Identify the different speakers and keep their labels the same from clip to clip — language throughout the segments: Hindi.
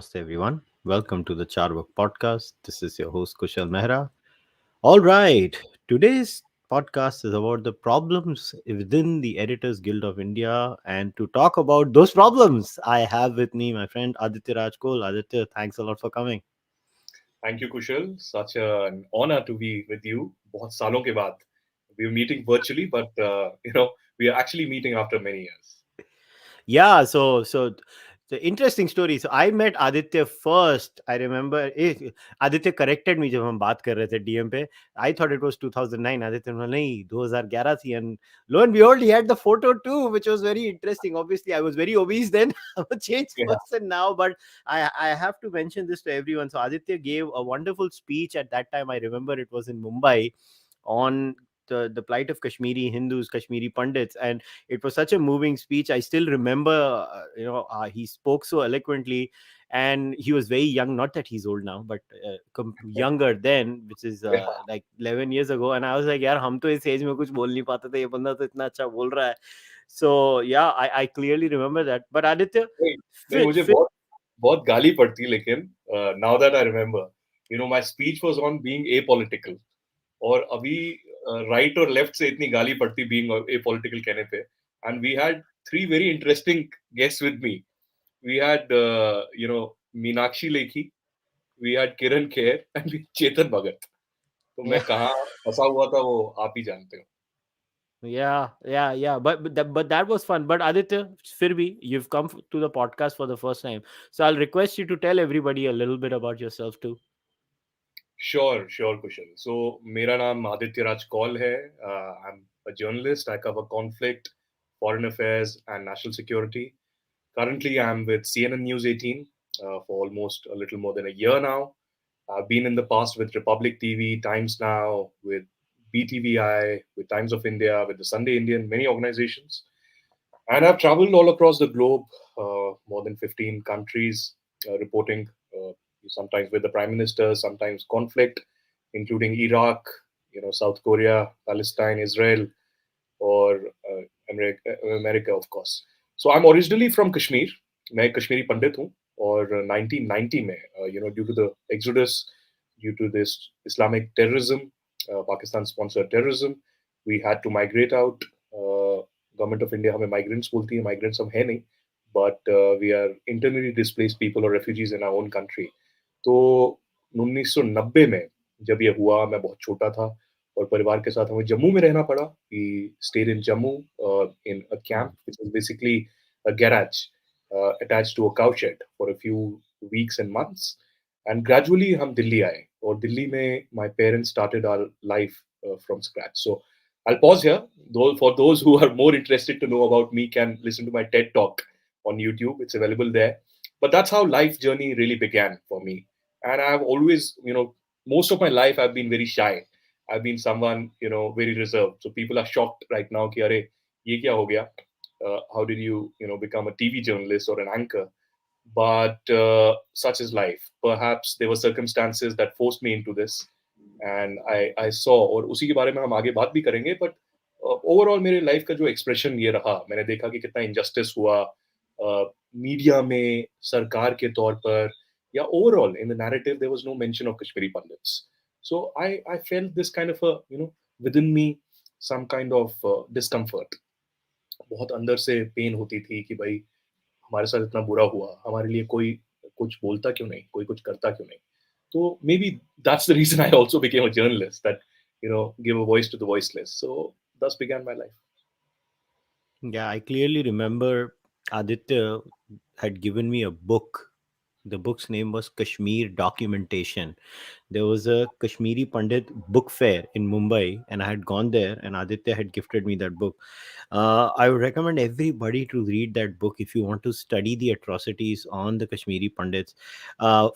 Speaker 1: Namaste, everyone. Welcome to the Cārvāka podcast. This is your host, kushalmehra. All right, today's podcast is about the problems within the Editors Guild of India. And to talk about those problems, I have with me my friend Aditya Raj Kaul. Aditya, thanks a lot for coming.
Speaker 2: Thank you, Kushal. Such an honor to be with you. बहुत सालों के बाद. We were meeting virtually, but we are actually meeting after many years.
Speaker 1: Yeah, so the interesting story. So I met Aditya first. I remember Aditya corrected me जब हम बात कर रहे थे DM पे. I thought it was 2009. Aditya बोला नहीं 2011 थी, and lo and behold he had the photo too, which was very interesting. Obviously I was very obese then. I'm a changed
Speaker 2: Yeah.
Speaker 1: person now, but I have to mention this to everyone. So Aditya gave a wonderful speech at that time. I remember it was in Mumbai on the plight of Kashmiri Hindus, Kashmiri Pandits, and it was such a moving speech. I still remember, he spoke so eloquently, and he was very young. Not that he's old now, but younger then, which is
Speaker 2: Yeah.
Speaker 1: like 11 years ago. And I was like, यार हम तो इस एज में कुछ बोल नहीं पाते थे, ये बंदा तो इतना अच्छा बोल रहा है. So yeah, I clearly remember that. But Aditya,
Speaker 2: नहीं नहीं
Speaker 1: fit,
Speaker 2: मुझे
Speaker 1: fit,
Speaker 2: बहुत बहुत गाली पड़ती लेकिन now that I remember, my speech was on being apolitical. और अभी राइट और लेफ्ट से इतनी गाली पड़ती being apolitical कहने पे. And we had three very interesting guests with me. We had Meenakshi Lekhi, we had Kiran Kher, and we had Chetan Bhagat. तो मैं
Speaker 1: yeah.
Speaker 2: कहाँ फंसा हुआ था वो आप ही जानते हो.
Speaker 1: Yeah. But that was fun. But Aditya, फिर भी you've come to the podcast for the first time, so I'll request you to tell everybody a little bit about yourself too.
Speaker 2: Sure, Kushal. So मेरा नाम आदित्य राज कौल है. I'm a journalist. I cover conflict, foreign affairs, and national security. Currently, I'm with CNN News 18 for almost a little more than a year now. I've been in the past with Republic TV, Times Now, with BTVI, with Times of India, with the Sunday Indian, many organizations. And I've traveled all across the globe, more than 15 countries, reporting sometimes with the prime minister, sometimes conflict, including Iraq, South Korea, Palestine, Israel, or America, of course. So I'm originally from Kashmir. मैं कश्मीरी पंडित हूँ और 1990 में due to the exodus, due to this Islamic terrorism, Pakistan sponsored terrorism, we had to migrate out. Government of India हमें migrants बोलती है, migrants हम है नहीं, but we are internally displaced people or refugees in our own country. तो 1990 में जब ये हुआ मैं बहुत छोटा था और परिवार के साथ हमें जम्मू में रहना पड़ा. We stayed in Jammu in a camp which is basically a garage attached to a cow shed for a few weeks and months. And gradually हम दिल्ली आए और दिल्ली में my parents started our life from scratch. So I'll pause here. For those who are more interested to know about me, can listen to my TED talk on YouTube. It's available there. But that's how life journey really began for me. And I've always, most of my life I've been very shy. I've been someone, very reserved. So people are shocked right now. Ki, Are, ye kya ho gaya? How did you, become a TV journalist or an anchor? But such is life. Perhaps there were circumstances that forced me into this. And I saw, और उसी के बारे में हम आगे बात भी करेंगे, but ओवरऑल मेरे लाइफ का जो एक्सप्रेशन ये रहा, मैंने देखा कि कितना इनजस्टिस हुआ मीडिया में, सरकार के तौर पर, या overall in the narrative there was no mention of Kashmiri Pandits. So I felt this kind of within me some kind of discomfort. बहुत अंदर से पेन होती थी कि भाई हमारे साथ इतना बुरा हुआ, हमारे लिए कोई कुछ बोलता क्यों नहीं, कोई कुछ करता क्यों नहीं. So maybe that's the reason I also became a journalist, that give a voice to the voiceless. So thus began my life.
Speaker 1: Yeah, I clearly remember Aditya had given me a book. The book's name was Kashmir Documentation. There was a Kashmiri Pandit book fair in Mumbai, and I had gone there, and Aditya had gifted me that book. I would recommend everybody to read that book if you want to study the atrocities on the Kashmiri Pandits.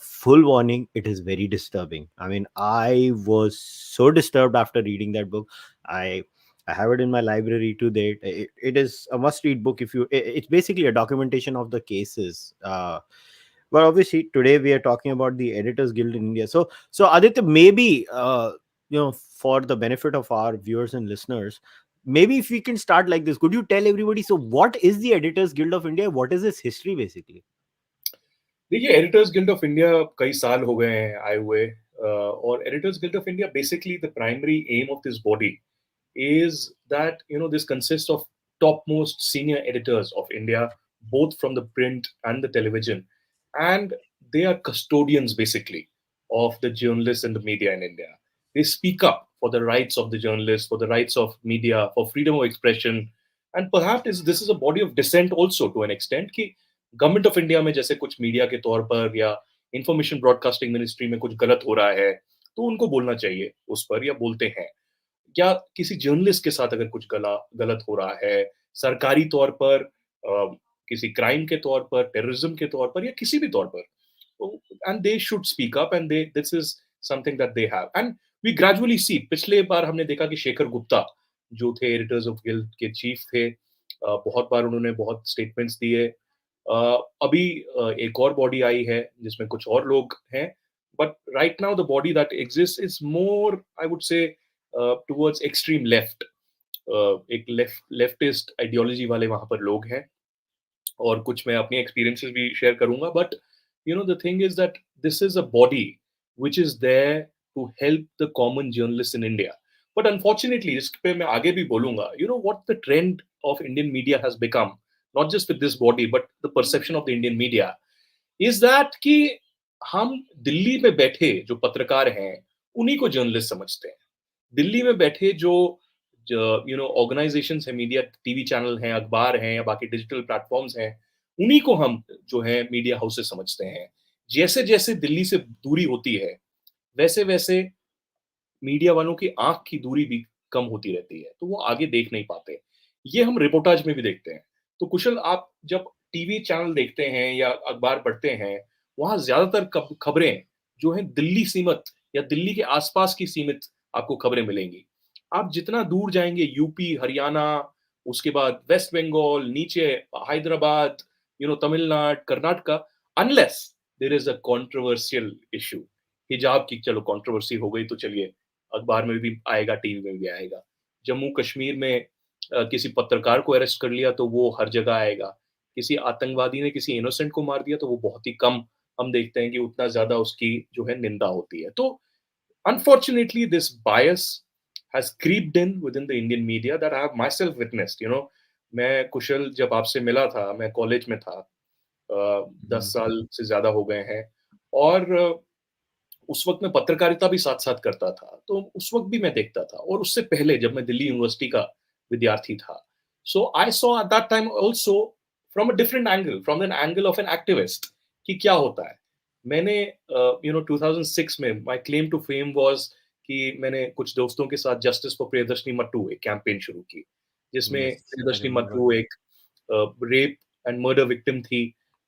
Speaker 1: Full warning, it is very disturbing. I mean, I was so disturbed after reading that book. I have it in my library to date. It is a must-read book. It's basically a documentation of the cases. But obviously, today we are talking about the Editors Guild in India. So Aditya, maybe for the benefit of our viewers and listeners, maybe if we can start like this, could you tell everybody? So, what is the Editors Guild of India? What is its history, basically?
Speaker 2: देखिए, एडिटर्स गिल्ड ऑफ इंडिया कई साल हो गए हैं आए हुए, और editors Guild of India basically the primary aim of this body is that this consists of topmost senior editors of India, both from the print and the television, and they are custodians basically of the journalists and the media in India. They speak up for the rights of the journalists, for the rights of media, for freedom of expression, and perhaps this is a body of dissent also to an extent कि गवर्नमेंट ऑफ इंडिया में जैसे कुछ मीडिया के तौर पर या इंफॉर्मेशन ब्रॉडकास्टिंग मिनिस्ट्री में कुछ गलत हो रहा है तो उनको बोलना चाहिए उस पर, या बोलते हैं, या किसी जर्नलिस्ट के साथ अगर कुछ गलत हो रहा है सरकारी तौर पर, किसी क्राइम के तौर पर, टेररिज्म के तौर पर, या किसी भी तौर पर, and they should speak up, and they this is something that they have, and we gradually see. पिछले बार हमने देखा कि शेखर गुप्ता जो थे एडिटर्स ऑफ गिल्ड के चीफ थे, बहुत बार उन्होंने बहुत स्टेटमेंट्स दिए। अभी एक और बॉडी आई है जिसमें कुछ और लोग हैं, but right now the body that exist is more, I would से, टुवर्ड्स एक्सट्रीम लेफ्ट। एक लेफ्टिस्ट आइडियोलॉजी वाले वहां पर लोग हैं, और कुछ मैं अपनी एक्सपीरियंसेस भी शेयर करूंगा, but the thing is that this is a body which is there to help the common journalist in India. But unfortunately इस पे मैं आगे भी बोलूंगा, what the trend of Indian media has become, not just with this body but the perception of the Indian media is that कि हम दिल्ली में बैठे जो पत्रकार हैं उन्हीं को जर्नलिस्ट समझते हैं। दिल्ली में बैठे जो ऑर्गेनाइजेशंस है, मीडिया टीवी चैनल हैं, अखबार हैं, या बाकी डिजिटल प्लेटफॉर्म्स हैं, उन्हीं को हम जो है मीडिया हाउसेस समझते हैं। जैसे जैसे दिल्ली से दूरी होती है वैसे वैसे मीडिया वालों की आंख की दूरी भी कम होती रहती है, तो वो आगे देख नहीं पाते। ये हम रिपोर्टाज में भी देखते हैं। तो कुशल, आप जब टीवी चैनल देखते हैं या अखबार पढ़ते हैं, वहां ज्यादातर खबरें जो हैं दिल्ली सीमित या दिल्ली के आसपास की सीमित आपको खबरें मिलेंगी। आप जितना दूर जाएंगे, यूपी, हरियाणा, उसके बाद वेस्ट बंगाल, नीचे Hyderabad, Tamil Nadu, Karnataka, unless there is a controversial issue. हिजाब की चलो कंट्रोवर्सी हो गई तो चलिए अखबार में भी आएगा, टीवी में भी आएगा। जम्मू कश्मीर में किसी पत्रकार को अरेस्ट कर लिया तो वो हर जगह आएगा। किसी आतंकवादी ने किसी इनोसेंट को मार दिया तो वो बहुत ही कम हम देखते हैं कि उतना ज्यादा उसकी जो है निंदा होती है। तो unfortunately this bias has creeped in with in the Indian media that I have my self witnessed. मैं कुशल जब आपसे मिला था, मैं कॉलेज में था, 10 साल से ज्यादा हो गए हैं, और उस वक्त मैं पत्रकारिता भी साथ साथ करता था, तो उस वक्त भी मैं देखता था, और उससे पहले जब मैं दिल्ली यूनिवर्सिटी का विद्यार्थी था, so I saw at that time also from a different angle, from an angle of an activist, कि क्या होता है। मैंने 2006 में my claim to fame was कि मैंने कुछ दोस्तों के साथ जस्टिस फॉर प्रियदर्शनी मट्टू एक कैंपेन शुरू की, जिसमें
Speaker 1: Yes, I
Speaker 2: Priyadarshini
Speaker 1: remember.
Speaker 2: Mattu एक रेप एंड मर्डर विक्टिम थी।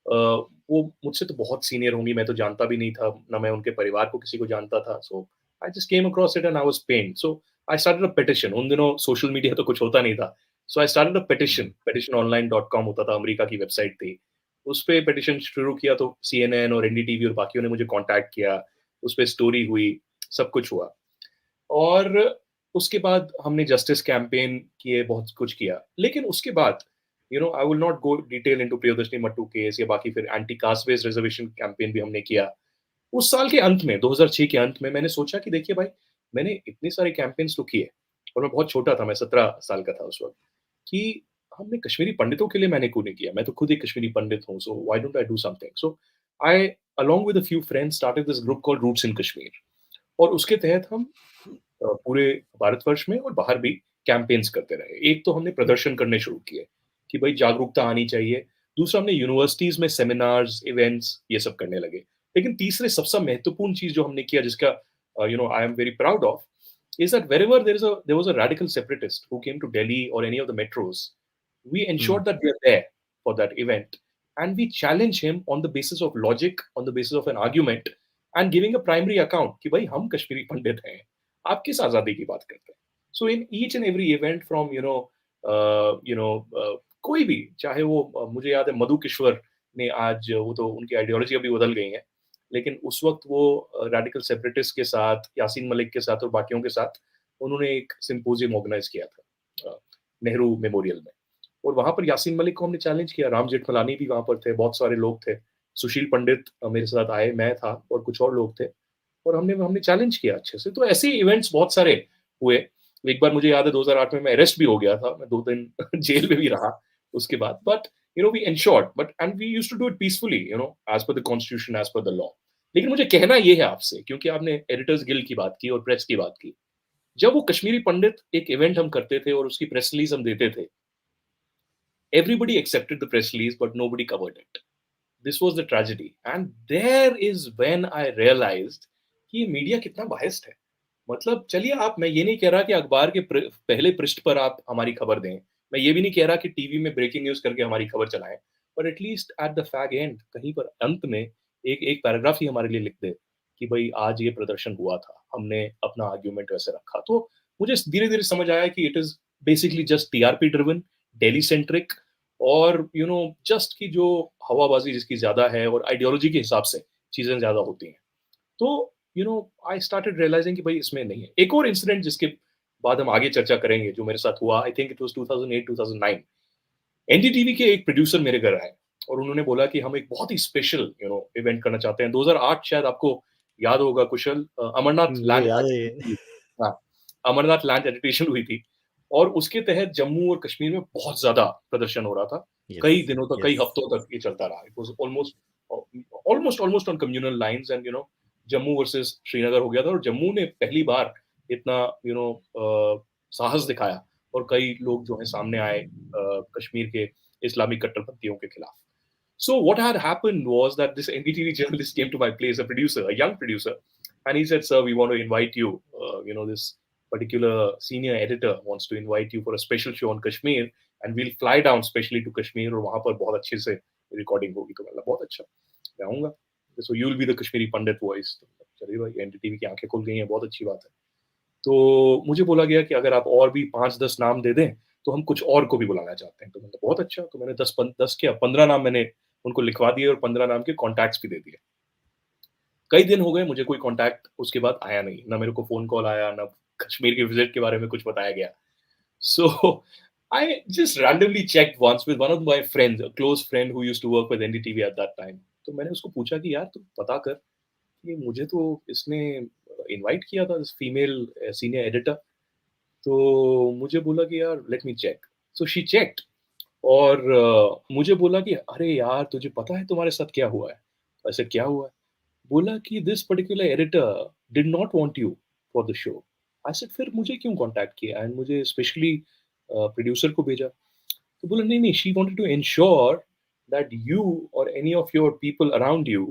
Speaker 2: वो मुझसे तो बहुत सीनियर होंगी, मैं तो जानता भी नहीं था, ना मैं उनके परिवार को किसी को जानता था। So I just came across it and I was pained, so I started a petition. उन दिनों सोशल मीडिया तो कुछ होता नहीं था, so I started a petition. petitiononline.com होता था, अमेरिका की वेबसाइट थी। उस पे पिटिशन शुरू किया तो CNN और एनडीटीवी और बाकियों ने मुझे कांटेक्ट किया, उस पे स्टोरी हुई, सब कुछ हुआ। और उसके बाद हमने जस्टिस कैंपेन किए, बहुत कुछ किया। लेकिन उसके बाद I will not go detail into Priyadarshini Mattoo case, या बाकी फिर anti caste based reservation campaign भी हमने किया। उस साल के अंत में, 2006 के अंत में, मैंने सोचा कि देखिए भाई, मैंने इतने सारे कैंपेन्स तो किए, और मैं बहुत छोटा था, मैं 17 साल का था उस वक्त, कि हमने कश्मीरी पंडितों के लिए मैंने क्यों नहीं किया। मैं तो खुद एक कश्मीरी पंडित हूँ, so why don't I do something. So I, along with a few friends, started this group called Roots in Kashmir, और उसके तहत हम पूरे भारतवर्ष में और बाहर भी कैंपेन्स करते रहे। एक तो हमने प्रदर्शन करने शुरू किए कि भाई जागरूकता आनी चाहिए। दूसरा, हमने यूनिवर्सिटीज में सेमिनार्स, इवेंट्स, ये सब करने लगे। लेकिन तीसरे सबसे महत्वपूर्ण चीज जो हमने किया, जिसका I am very proud of, is that wherever there was a radical separatist who came to Delhi or any of the metros, we ensured
Speaker 1: Hmm.
Speaker 2: that we are there for that event, and we challenge him on the basis of logic, on the basis of an argument, and giving a primary account कि भाई हम कश्मीरी पंडित हैं, आप किस आजादी की बात करते हैं। So in each and every event from कोई भी, चाहे वो मुझे याद है मधु किश्वर ने, आज वो तो उनकी आइडियोलॉजी अभी बदल गई है, लेकिन उस वक्त वो रेडिकल सेपरेटिस्ट के साथ, यासीन मलिक के साथ और बाकियों के साथ उन्होंने एक सिंपोजियम ऑर्गेनाइज किया था नेहरू मेमोरियल में। और वहां पर यासीन मलिक को हमने चैलेंज किया, राम जेठमलानी भी वहां पर थे, बहुत सारे लोग थे। सुशील पंडित मेरे साथ आए, मैं था और कुछ और लोग थे, और हमने हमने चैलेंज किया अच्छे से। तो ऐसे इवेंट्स बहुत सारे हुए। एक बार मुझे याद है 2008 में मैं अरेस्ट भी हो गया था, मैं 2 दिन जेल में भी रहा उसके बाद। But we ensured, but and we used to do it peacefully, as per the constitution, as per the law. लेकिन मुझे कहना ये है आपसे, क्योंकि आपने एडिटर्स गिल्ड की बात की और प्रेस की बात की। जब वो कश्मीरी पंडित एक इवेंट हम करते थे और उसकी प्रेस रिलीज हम देते थे, everybody accepted the press release, but nobody covered it. This was the tragedy. And there is when I realized कि ये मीडिया कितना बायस्ड है। मतलब चलिए, आप, मैं ये नहीं कह रहा कि अखबार के पहले पृष्ठ पर आप हमारी खबर दें। मैं ये भी नहीं कह रहा कि टीवी में ब्रेकिंग न्यूज़ करके हमारी खबर चलाएँ। पर at least at the fag and, कहीं पर अंत में एक एक पैराग्राफ ही हमारे लिए लिख दे कि भई आज ये प्रदर्शन हुआ था, हमने अपना आर्गुमेंट वैसे रखा। तो मुझे धीरे-धीरे समझ आया कि it is basically just TRP driven, daily centric, और जस्ट की जो हवाबाजी जिसकी ज़्यादा है और आइडियोलॉजी के हिसाब से चीज़ें ज़्यादा होती हैं। तो आई स्टार्टेड रियलाइजिंग कि भाई इसमें नहीं है। एक और इंसिडेंट जिसके बाद हम आगे चर्चा करेंगे, जो मेरे साथ हुआ, I think it was 2008-2009। NDTV के एक प्रोड्यूसर मेरे घर आए और उन्होंने बोला कि हम एक बहुत ही स्पेशल इवेंट करना चाहते हैं। 2008 शायद आपको याद होगा कुशल, अमरनाथ
Speaker 1: मुझे
Speaker 2: लैंड
Speaker 1: याद है
Speaker 2: एक्विजिशन
Speaker 1: ये।
Speaker 2: हुई। हाँ, अमरनाथ लैंड एजिटेशन हुई थी और उसके तहत जम्मू और कश्मीर में बहुत ज़्यादा प्रदर्शन हो रहा था।
Speaker 1: यस,
Speaker 2: कई दिनों तक, कई
Speaker 1: यस।
Speaker 2: हफ्तों तक ये चलता रहा। It was almost almost on communal lines, and Jammu versus Srinagar हो गया था, और जम्मू ने पहली बार इतना साहस दिखाया और कई लोग जो हैं सामने आए कश्मीर के इस्लामिक कट्टरपंथियों के खिलाफ। So what had happened was that this NDTV journalist came to my place, a producer, a young producer, and he said, "Sir, we want to invite you. This particular senior editor wants to invite you for a special show on Kashmir, and we'll fly down specially to Kashmir और वहाँ पर बहुत अच्छे से recording होगी." तो मैंने बहुत अच्छा, मैं आऊँगा। So you'll be the Kashmiri Pandit voice. चलिए भाई, NDTV की आंखें खुल गई हैं, बहुत अच्छी बात है। तो मुझे बोला गया कि अगर आप और भी 5-10 नाम दे दें, तो हम कुछ और को भी बुलाना चाहते हैं। तो मैंने कहा बहुत अच्छा, तो मैंने 10 क्या 15 नाम मैंने उनको लिखवा दिए और 15 नाम के कॉन्टैक्ट्स भी दे दिए। कई दिन हो गए, मुझे कोई कॉन्टैक्ट उसके बाद आया नहीं। ना मेरे को फ़ोन कॉल आया, ना कश्मीर के विज़िट के बारे में कुछ बताया गया। So I just randomly checked once with one of my friends, a close friend who used to work with NDTV at that time. तो मैंने उसको पूछा कि यार तू पता कर कि मुझे तो इसने इनवाइट किया था, फीमेल सीनियर एडिटर। तो मुझे बोला कि यार let me check. So she checked और मुझे बोला कि अरे यार तुझे पता है तुम्हारे साथ क्या हुआ है? ऐसे क्या हुआ है? बोला कि this particular editor did not want you for the show. I said फिर मुझे क्यों कांटेक्ट किया एंड मुझे स्पेशली प्रोड्यूसर को भेजा। तो बोला नहीं नहीं, she wanted to ensure that you or any of your people around you,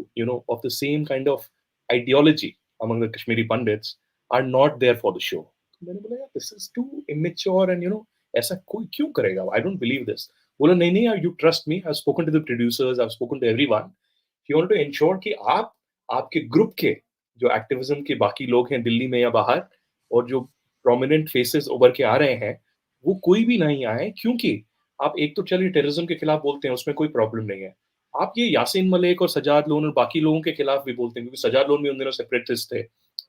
Speaker 2: of the same kind of ideology among the Kashmiri Pandits are not there for the show. तो मैंने बोला यार this is too immature and ऐसा कोई क्यों करेगा? I don't believe this. बोला नहीं नहीं, you trust me. I've spoken to the producers, I've spoken to everyone. He wanted to ensure कि आप आपके ग्रुप के जो एक्टिविज्म के बाकी लोग हैं दिल्ली में या बाहर, और जो प्रोमिनेंट फेसेस उभर के आ रहे हैं, वो कोई भी नहीं आए, क्योंकि आप एक तो चलिए टेररिज्म के खिलाफ बोलते हैं, उसमें कोई प्रॉब्लम नहीं है। आप ये यासीन मलिक और सजाद लोन और बाकी लोगों के खिलाफ भी बोलते हैं, क्योंकि सजाद लोन भी उन दिनों सेपरेटिस्ट थे,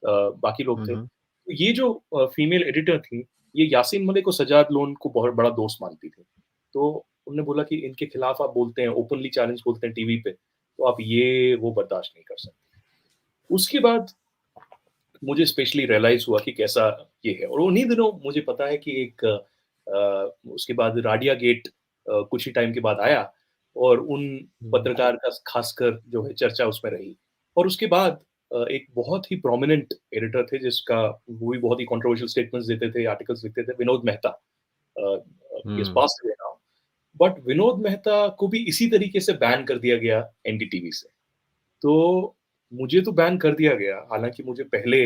Speaker 2: बाकी लोग
Speaker 1: हुँ,
Speaker 2: थे।
Speaker 1: हुँ।
Speaker 2: तो ये जो फीमेल एडिटर थी, ये यासीन मलिक और सजाद लोन को बहुत बड़ा दोस्त मानती थी। तो उन्होंने बोला कि इनके खिलाफ आप बोलते हैं, ओपनली चैलेंज बोलते हैं टीवी पे, तो आप ये वो बर्दाश्त नहीं कर सकते। उसके बाद मुझे स्पेशली रियलाइज़ हुआ कि कैसा ये है, और उन्हीं दिनों मुझे पता है कि एक उसके बाद राडिया गेट कुछ ही टाइम के बाद आया, और उन
Speaker 1: हुँ,
Speaker 2: पत्रकार का खासकर जो है चर्चा उसमें रही। और उसके बाद एक बहुत ही प्रोमिनेंट एडिटर थे जिसका, वो भी बहुत ही कंट्रोवर्शियल स्टेटमेंट्स देते थे, आर्टिकल्स लिखते थे, Vinod Mehta. He is
Speaker 1: hmm,
Speaker 2: passed away now. But Vinod Mehta को भी इसी तरीके से बैन कर दिया गया एनडीटीवी से। तो मुझे तो बैन कर दिया गया, हालाँकि मुझे पहले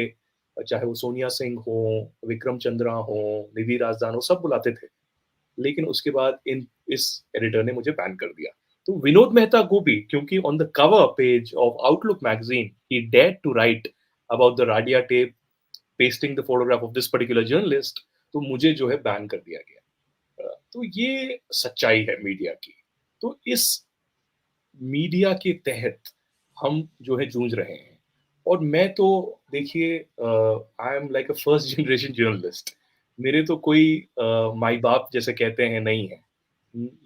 Speaker 2: चाहे वो सोनिया सिंह हों, विक्रम चंद्रा हों, निधि राजदान हो, सब बुलाते थे। लेकिन उसके बाद इन इस एडिटर ने मुझे बैन कर दिया। तो विनोद मेहता को भी, क्योंकि on the cover page of Outlook magazine he dared to write about the Radia tape, pasting the photograph of this particular journalist, तो मुझे जो है बैन कर दिया गया। तो ये सच्चाई है मीडिया की। तो इस मीडिया के तहत हम जो है जूझ रहे हैं। और मैं तो देखिए, I am like a first generation journalist. मेरे तो कोई माई बाप जैसे कहते हैं नहीं है।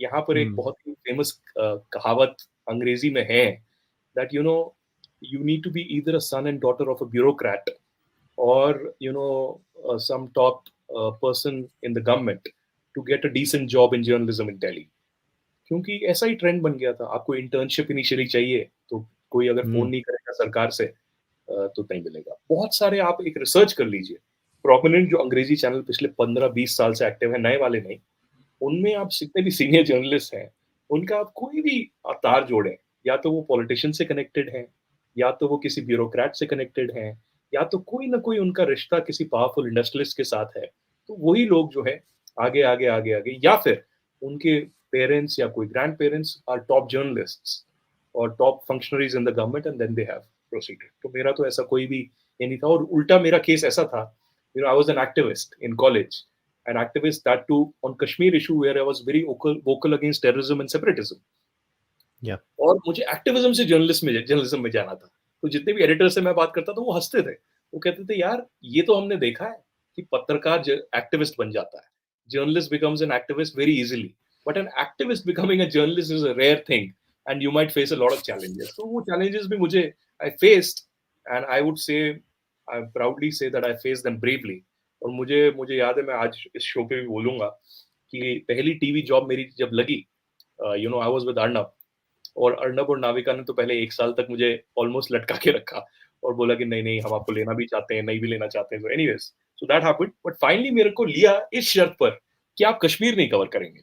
Speaker 2: यहाँ पर एक
Speaker 1: हुँ,
Speaker 2: बहुत ही फेमस कहावत अंग्रेजी में है that you need to be either a son and daughter of a bureaucrat or some top person in the government to get a decent job in journalism in Delhi. क्योंकि ऐसा ही ट्रेंड बन गया था, आपको इंटर्नशिप इनिशियली चाहिए तो कोई अगर फोन
Speaker 1: Hmm.
Speaker 2: नहीं करेगा सरकार से तो नहीं मिलेगा। बहुत सारे आप एक रिसर्च कर लीजिए, प्रोमिनेंट जो अंग्रेजी चैनल पिछले 15-20 साल से एक्टिव है, नए वाले नहीं, उनमें आप जितने भी सीनियर जर्नलिस्ट हैं, उनका आप कोई भी तार जोड़ें, या तो वो पॉलिटिशियन से कनेक्टेड हैं, या तो वो किसी ब्यूरोक्रेट से कनेक्टेड हैं, या तो कोई ना कोई उनका रिश्ता किसी पावरफुल इंडस्ट्रियलिस्ट के साथ है। तो वही लोग जो है आगे आगे आगे आगे, या फिर उनके पेरेंट्स या कोई grandparents are top journalists और top functionaries in the government and then they have proceeded. तो मेरा तो ऐसा कोई भी ये नहीं था, और उल्टा मेरा केस ऐसा था, I was an activist in college, an activist that too on Kashmir issue where I was very vocal against terrorism and separatism.
Speaker 1: Yeah.
Speaker 2: और मुझे एक्टिविज्म से जर्नलिज्म में जाना था। तो जितने भी एडिटर से मैं बात करता था वो हंसते थे, वो कहते थे यार ये तो हमने देखा है कि पत्रकार एक्टिविस्ट बन जाता है, journalist becomes an activist very easily, but an activist becoming a journalist is a rare thing and you might face a lot of challenges. तो वो चैलेंजेस भी मुझे I faced, and I would say I proudly say that I face them bravely. और मुझे मुझे याद है, मैं आज इस शो पे भी बोलूंगा कि पहली टीवी जॉब मेरी जब लगी, आई वाज विद अर्नब, और अर्नब और नाविका ने तो पहले 1 साल तक मुझे ऑलमोस्ट लटका के रखा और बोला कि नहीं नहीं हम आपको लेना भी चाहते हैं, नहीं भी लेना चाहते हैं। तो anyways, so that happened, but finally मेरे को लिया इस शर्त पर कि आप कश्मीर नहीं कवर करेंगे।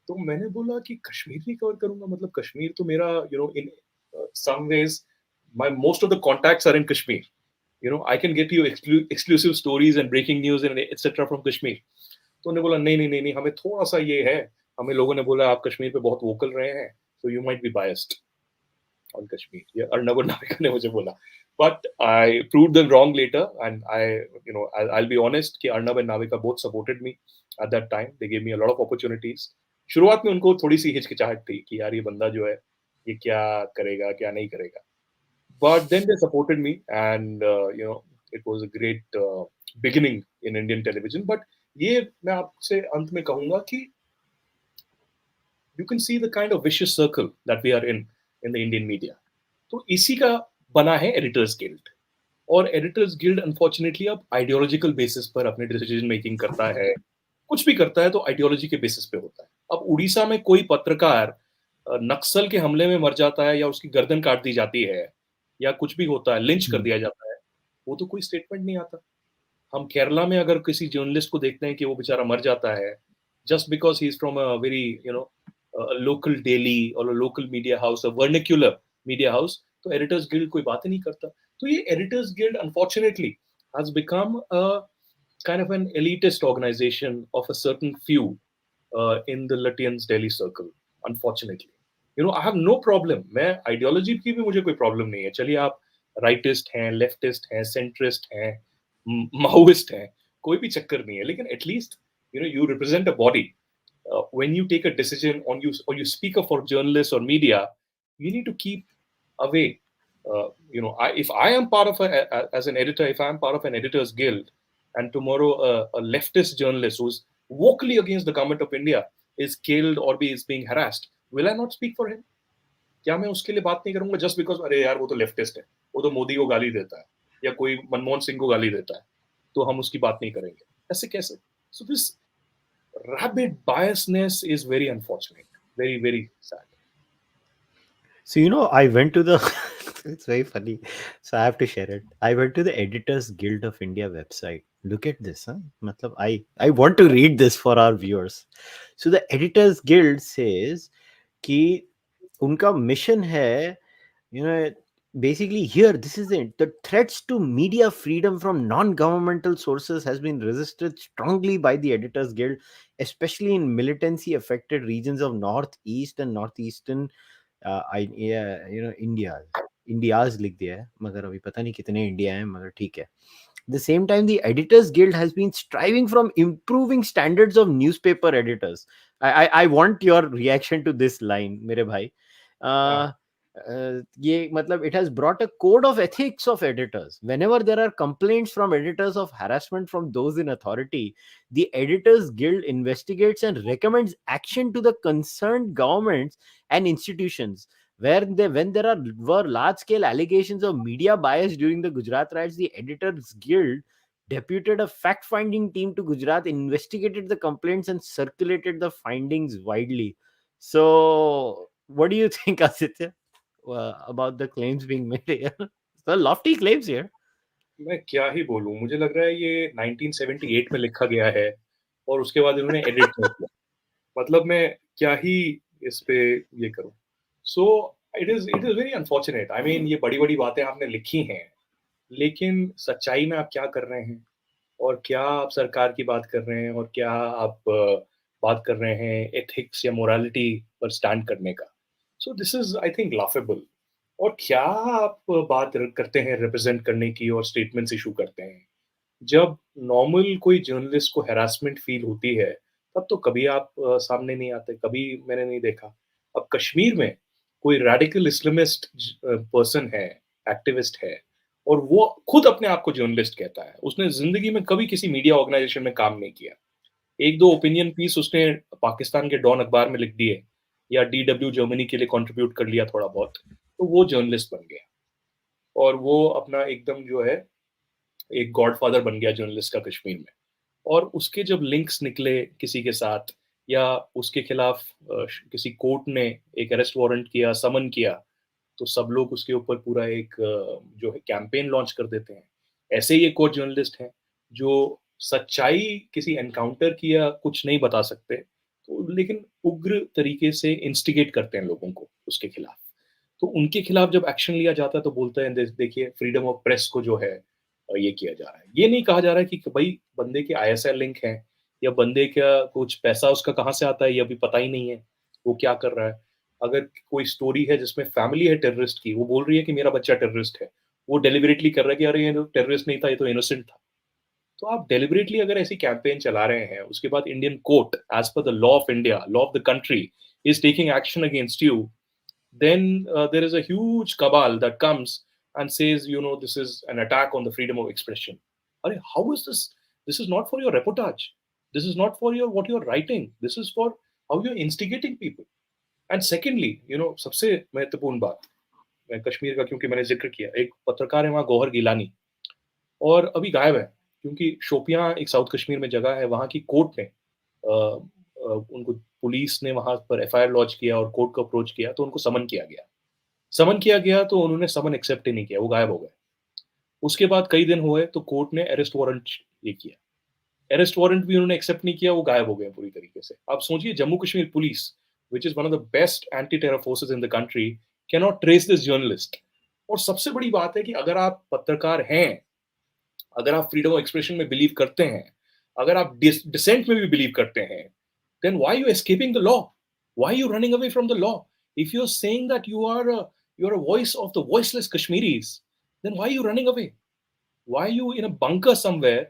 Speaker 2: तो मैंने बोला कि कश्मीर नहीं कवर करूंगा, मतलब कश्मीर तो मेरा in some ways my most of the contacts are in Kashmir, I can get you exclusive stories and breaking news and etcetera from Kashmir. तो उन्होंने बोला नहीं नहीं नहीं नहीं, हमें थोड़ा सा ये है, हमें लोगों ने बोला आप कश्मीर पे बहुत वोकल रहे हैं, so you might be biased on Kashmir. Yeah, Arnab and Navika ने मुझे बोला, but I proved them wrong later, and I'll be honest कि Arnab and Navika both supported me at that time. They gave me a lot of opportunities. शुरुआत में उनको थोड़ी सी हिचकिचाहट थी कि यार ये बंदा जो है ये क्या करेगा क्या नहीं करेगा, but then they supported me, and it was a great beginning in Indian television. But ये मैं आपसे अंत में कहूंगा कि you can see the kind of vicious circle that we are in the Indian media. तो इसी का बना है एडिटर्स गिल्ड, और एडिटर्स गिल्ड अनफॉर्चुनेटली अब आइडियोलॉजिकल बेसिस पर अपने डिसीजन मेकिंग करता है, कुछ भी करता है तो आइडियोलॉजी के बेसिस पे होता है। अब उड़ीसा में कोई पत्रकार नक्सल के हमले में मर जाता है, या उसकी गर्दन काट दी जाती है, या कुछ भी होता है, लिंच कर
Speaker 1: Hmm.
Speaker 2: दिया जाता है, वो तो कोई स्टेटमेंट नहीं आता। हम केरला में अगर किसी जर्नलिस्ट को देखते हैं कि वो बेचारा मर जाता है just because he is from a very local daily और लोकल मीडिया हाउस, अ वर्निकुलर मीडिया हाउस, तो एडिटर्स गिल्ड कोई बात ही नहीं करता। तो ये editors guild unfortunately has become a kind of an elitist organization of a certain few in the Lutyens Delhi circle, unfortunately. I have no problem. मैं आइडियोलॉजी की भी मुझे कोई प्रॉब्लम नहीं है, चलिए आप राइटिस्ट हैं, लेफ्टिस्ट हैं, सेंट्रिस्ट हैं, माओइस्ट हैं, कोई भी चक्कर नहीं है, लेकिन at least you represent a body. When you take a decision on you or you speak up for journalists or media, you need to keep away. If I am part of as an editor, if I am part of an editors guild, and tomorrow a leftist journalist who's vocally against the government of India is killed or is being harassed, will I not speak for him? क्या मैं उसके लिए बात नहीं करूंगा जस्ट बिकॉज अरे यार वो तो लेफ्टिस्ट है, वो तो मोदी को गाली देता है, या कोई मनमोहन सिंह को गाली देता है, तो हम उसकी बात नहीं करेंगे? ऐसे कैसे? So this rabid biasness is very unfortunate, very very sad.
Speaker 1: So I went to the. It's very funny. So I have to share it. I went to the Editors Guild of India website. Look at this, huh? Matlab, I want to read this for our viewers. So the Editors Guild says कि उनका mission है, you know, basically here this is it. The threats to media freedom from non-governmental sources has been resisted strongly by the Editors Guild, especially in militancy affected regions of northeast and northeastern India. India's लिख दिया है, मगर अभी पता नहीं कितने इंडिया हैं, मगर ठीक है। The same time, the Editors Guild has been striving from improving standards of newspaper editors. I want your reaction to this line, मेरे भाई।
Speaker 2: Yeah.
Speaker 1: ये मतलब it has brought a code of ethics of editors. Whenever there are complaints from editors of harassment from those in authority, the Editors Guild investigates and recommends action to the concerned governments and institutions. when there were large scale allegations of media bias during the Gujarat riots, the Editors Guild deputed a fact finding team to Gujarat, investigated the complaints, and circulated the findings widely. So, what do you think, Aditya, about the claims being made here? So lofty claims here.
Speaker 2: मैं क्या ही बोलूँ, मुझे लग रहा है ये 1978 में लिखा गया है और उसके बाद इन्होंने एडिट नहीं किया। मतलब मैं क्या ही इस पे ये करूँ। So it is very unfortunate. I mean ये बड़ी-बड़ी बातें आपने लिखी हैं, लेकिन सच्चाई में आप क्या कर रहे हैं? और क्या आप सरकार की बात कर रहे हैं और क्या आप बात कर रहे हैं एथिक्स या मोरालिटी पर स्टैंड करने का। सो this is I think laughable. और क्या आप बात करते हैं रिप्रेजेंट करने की और स्टेटमेंट्स इशू करते हैं। जब नॉर्मल कोई जर्नलिस्ट को हैरासमेंट फील होती है, तब तो कभी आप सामने नहीं आते, कभी मैंने नहीं देखा। अब कश्मीर में कोई रेडिकल इस्लामिस्ट पर्सन है, एक्टिविस्ट है, और वो खुद अपने आप को जर्नलिस्ट कहता है। उसने ज़िंदगी में कभी किसी मीडिया ऑर्गेनाइजेशन में काम नहीं किया। 1-2 ओपिनियन पीस उसने पाकिस्तान के डॉन अखबार में लिख दिए या डीडब्ल्यू जर्मनी के लिए कंट्रीब्यूट कर लिया थोड़ा बहुत, तो वो जर्नलिस्ट बन गया। और वो अपना एकदम जो है एक गॉडफादर बन गया जर्नलिस्ट का कश्मीर में। और उसके जब लिंक्स निकले किसी के साथ या उसके खिलाफ किसी कोर्ट ने एक अरेस्ट वारंट किया, समन किया, तो सब लोग उसके ऊपर पूरा एक जो है कैंपेन लॉन्च कर देते हैं। ऐसे ही एक और जर्नलिस्ट हैं जो सच्चाई किसी एनकाउंटर की या कुछ नहीं बता सकते, तो लेकिन उग्र तरीके से इंस्टिगेट करते हैं लोगों को उसके खिलाफ। तो उनके खिलाफ जब एक्शन लिया जाता है तो बोलते हैं देखिए फ्रीडम ऑफ प्रेस को जो है ये किया जा रहा है। ये नहीं कहा जा रहा है कि भाई बंदे के आईएसआई लिंक हैं या बंदे का कुछ पैसा उसका कहाँ से आता है ये अभी पता ही नहीं है, वो क्या कर रहा है। अगर कोई स्टोरी है जिसमें फैमिली है टेररिस्ट की, वो बोल रही है कि मेरा बच्चा टेररिस्ट है, वो डेलिबरेटली कर रहा है कि अरे ये तो टेररिस्ट नहीं था, ये तो इनोसेंट था। तो आप डेलिबरेटली अगर ऐसी कैंपेन चला रहे हैं, उसके बाद Indian court as per the law of India, law of the country is taking action against you, then there is a huge cabal that comes and says, this is an attack on the freedom of expression. How is this? This is not for your reportage. This is not for your what you're writing. This is for how you're instigating people. And secondly, सबसे महत्वपूर्ण बात, मैं कश्मीर का क्योंकि मैंने जिक्र किया, एक पत्रकार है वहाँ गौहर गिलानी, और अभी गायब है क्योंकि शोपियां एक साउथ कश्मीर में जगह है। वहाँ की कोर्ट ने उनको, पुलिस ने वहां पर एफआईआर लॉन्च किया और कोर्ट को अप्रोच किया, तो उनको समन किया गया। समन किया गया तो उन्होंने समन एक्सेप्ट ही नहीं किया, वो गायब हो गए। उसके बाद कई दिन हुए तो कोर्ट ने अरेस्ट वारंट ये किया, अरेस्ट वारंट भी उन्होंने एक्सेप्ट नहीं किया, वो गायब हो गए पूरी तरीके से। आप सोचिए Jammu Kashmir police, which is one of the best anti terror forces in the country, can not trace this journalist. और सबसे बड़ी बात है कि अगर आप पत्रकार हैं, अगर आप फ्रीडम ऑफ एक्सप्रेशन में बिलीव करते हैं, अगर आप डिसेंट में भी बिलीव करते हैं, then why are you escaping the law? Why are you running away from the law? If you're saying that you're a voice of the voiceless Kashmiris, then why are you running away? Why are you in a bunker somewhere,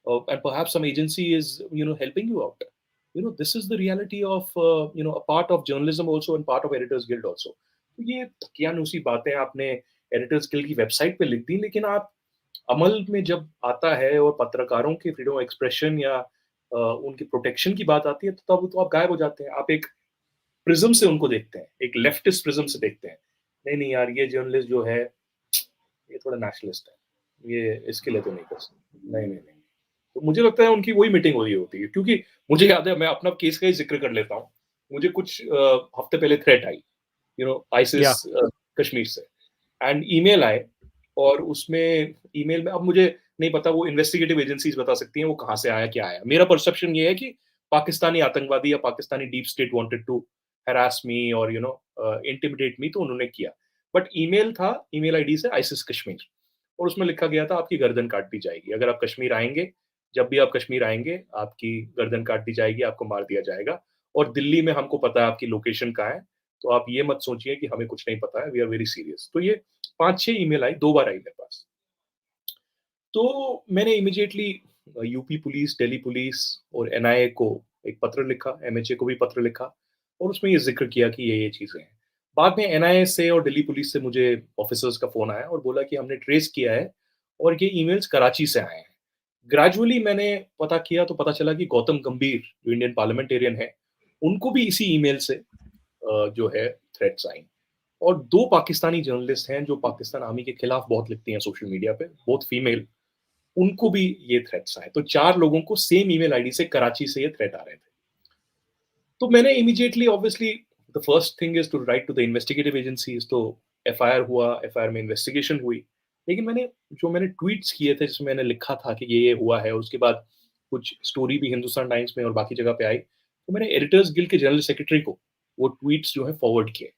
Speaker 2: and perhaps some agency is helping you out? This is the reality of a part of journalism also and part of Editors Guild also. तो ये तकियानुसी बातें आपने एडिटर्स गिल्ड की वेबसाइट पे लिख दी, लेकिन आप अमल में जब आता है और पत्रकारों के फ्रीडम ऑफ एक्सप्रेशन या उनकी प्रोटेक्शन की बात आती है, तो तब तो आप गायब हो जाते हैं। आप एक प्रिज्म से उनको देखते हैं, एक लेफ्टिस्ट प्रिज्म से देखते हैं। नहीं नहीं यार, ये जर्नलिस्ट जो है ये थोड़ा नेशनलिस्ट है, ये इसके लिए तो नहीं कर सकते। नहीं नहीं नहीं, तो मुझे लगता है उनकी वही मीटिंग हो रही होती है। क्योंकि मुझे याद है, मैं अपना केस का ही जिक्र कर लेता हूँ। मुझे कुछ हफ्ते पहले थ्रेट आई आईसिस
Speaker 1: Yeah.
Speaker 2: कश्मीर से, एंड ईमेल आए, और उसमें ईमेल में अब मुझे नहीं पता, वो इन्वेस्टिगेटिव एजेंसीज बता सकती हैं वो कहाँ से आया, क्या आया। मेरा परसेप्शन ये है कि पाकिस्तानी आतंकवादी या Pakistani deep state wanted to harass me और इंटिमिडेट मी, तो उन्होंने किया। बट ईमेल था, ईमेल आईडी से आईसिस कश्मीर, और उसमें लिखा गया था आपकी गर्दन काट दी जाएगी अगर आप कश्मीर आएंगे। जब भी आप कश्मीर आएंगे आपकी गर्दन काट दी जाएगी, आपको मार दिया जाएगा। और दिल्ली में हमको पता है आपकी लोकेशन कहाँ है, तो आप ये मत सोचिए कि हमें कुछ नहीं पता है, वी आर वेरी सीरियस। तो ये 5-6 ईमेल आई, 2 बार आई मेरे पास। तो मैंने immediately UP police, Delhi police और एनआईए को एक पत्र लिखा, एमएचए को भी पत्र लिखा, और उसमें ये जिक्र किया कि ये चीजें हैं। बाद में एनआईए से और दिल्ली पुलिस से मुझे ऑफिसर्स का फोन आया और बोला कि हमने ट्रेस किया है और ये ईमेल्स कराची से आए हैं। ग्रेजुअली मैंने पता किया तो पता चला कि गौतम गंभीर जो इंडियन पार्लियामेंटेरियन है, उनको भी इसी ईमेल से जो है थ्रेट्स आई। और दो पाकिस्तानी जर्नलिस्ट हैं जो पाकिस्तान आर्मी के खिलाफ बहुत लिखती हैं सोशल मीडिया पे, बोथ फीमेल, उनको भी ये थ्रेट्स आए। तो 4 लोगों को सेम ईमेल आईडी से कराची से ये थ्रेट आ रहे थे। तो मैंने immediately, obviously the first thing is to write to the investigative agencies. तो एफआईआर हुआ, एफआईआर में इन्वेस्टिगेशन हुई। लेकिन मैंने ट्वीट्स किए थे जिसमें मैंने लिखा था कि ये हुआ है, उसके बाद कुछ स्टोरी भी हिंदुस्तान टाइम्स में और बाकी जगह पे आई, तो मैंने एडिटर्स गिल्ड के जनरल सेक्रेटरी को वो ट्वीट्स जो है फॉरवर्ड किए।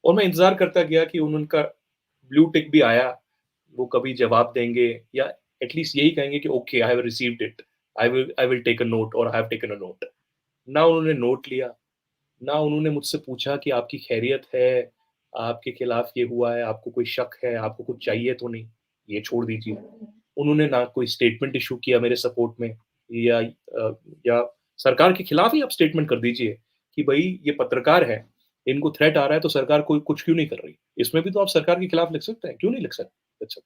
Speaker 2: और मैं इंतजार करता गया कि उनका ब्लू टिक भी आया, वो कभी जवाब देंगे या एटलीस्ट यही कहेंगे कि okay I have received it, I will take a note और I have taken a note. ना उन्होंने नोट लिया, ना उन्होंने मुझसे पूछा कि आपकी खैरियत है, आपके खिलाफ ये हुआ है, आपको कोई शक है, आपको कुछ चाहिए तो नहीं, ये छोड़ दीजिए। उन्होंने ना कोई स्टेटमेंट इशू किया मेरे सपोर्ट में, या सरकार के खिलाफ ही आप स्टेटमेंट कर दीजिए कि भाई ये पत्रकार है, इनको थ्रेट आ रहा है तो सरकार कोई कुछ क्यों नहीं कर रही। इसमें भी तो आप सरकार के खिलाफ लिख सकते हैं, क्यों नहीं लिख सकते।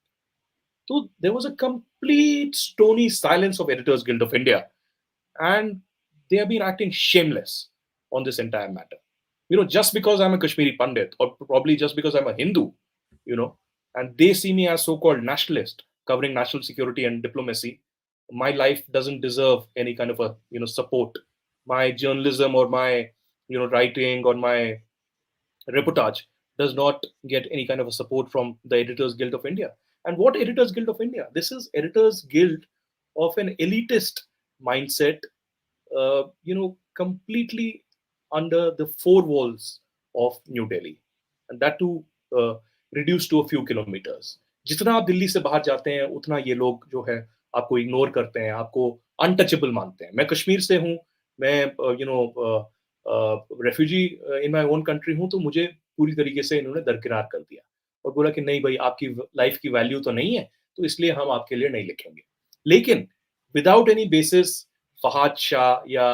Speaker 2: तो there was a complete stony silence of Editors Guild of India, and they have been acting shameless on this entire matter. Just because I'm a Kashmiri Pandit, or probably just because I'm a Hindu, you know, and they see me as so-called nationalist, covering national security and diplomacy, my life doesn't deserve any kind of a support. My journalism or my writing or my reportage does not get any kind of a support from the Editors Guild of India. And what Editors Guild of India? This is Editors Guild of an elitist mindset, completely under the four walls of New Delhi, and that too reduced to a few kilometers. जितना आप दिल्ली से बाहर जाते हैं उतना ये लोग जो है आपको इग्नोर करते हैं, आपको अनटचेबल मानते हैं। मैं कश्मीर से हूँ, मैं refugee in my own country हूँ, तो मुझे पूरी तरीके से इन्होंने दरकिरार कर दिया और बोला कि नहीं भाई, आपकी लाइफ की वैल्यू तो नहीं है, तो इसलिए हम आपके लिए नहीं लिखेंगे। लेकिन without any basis Fahad Shah या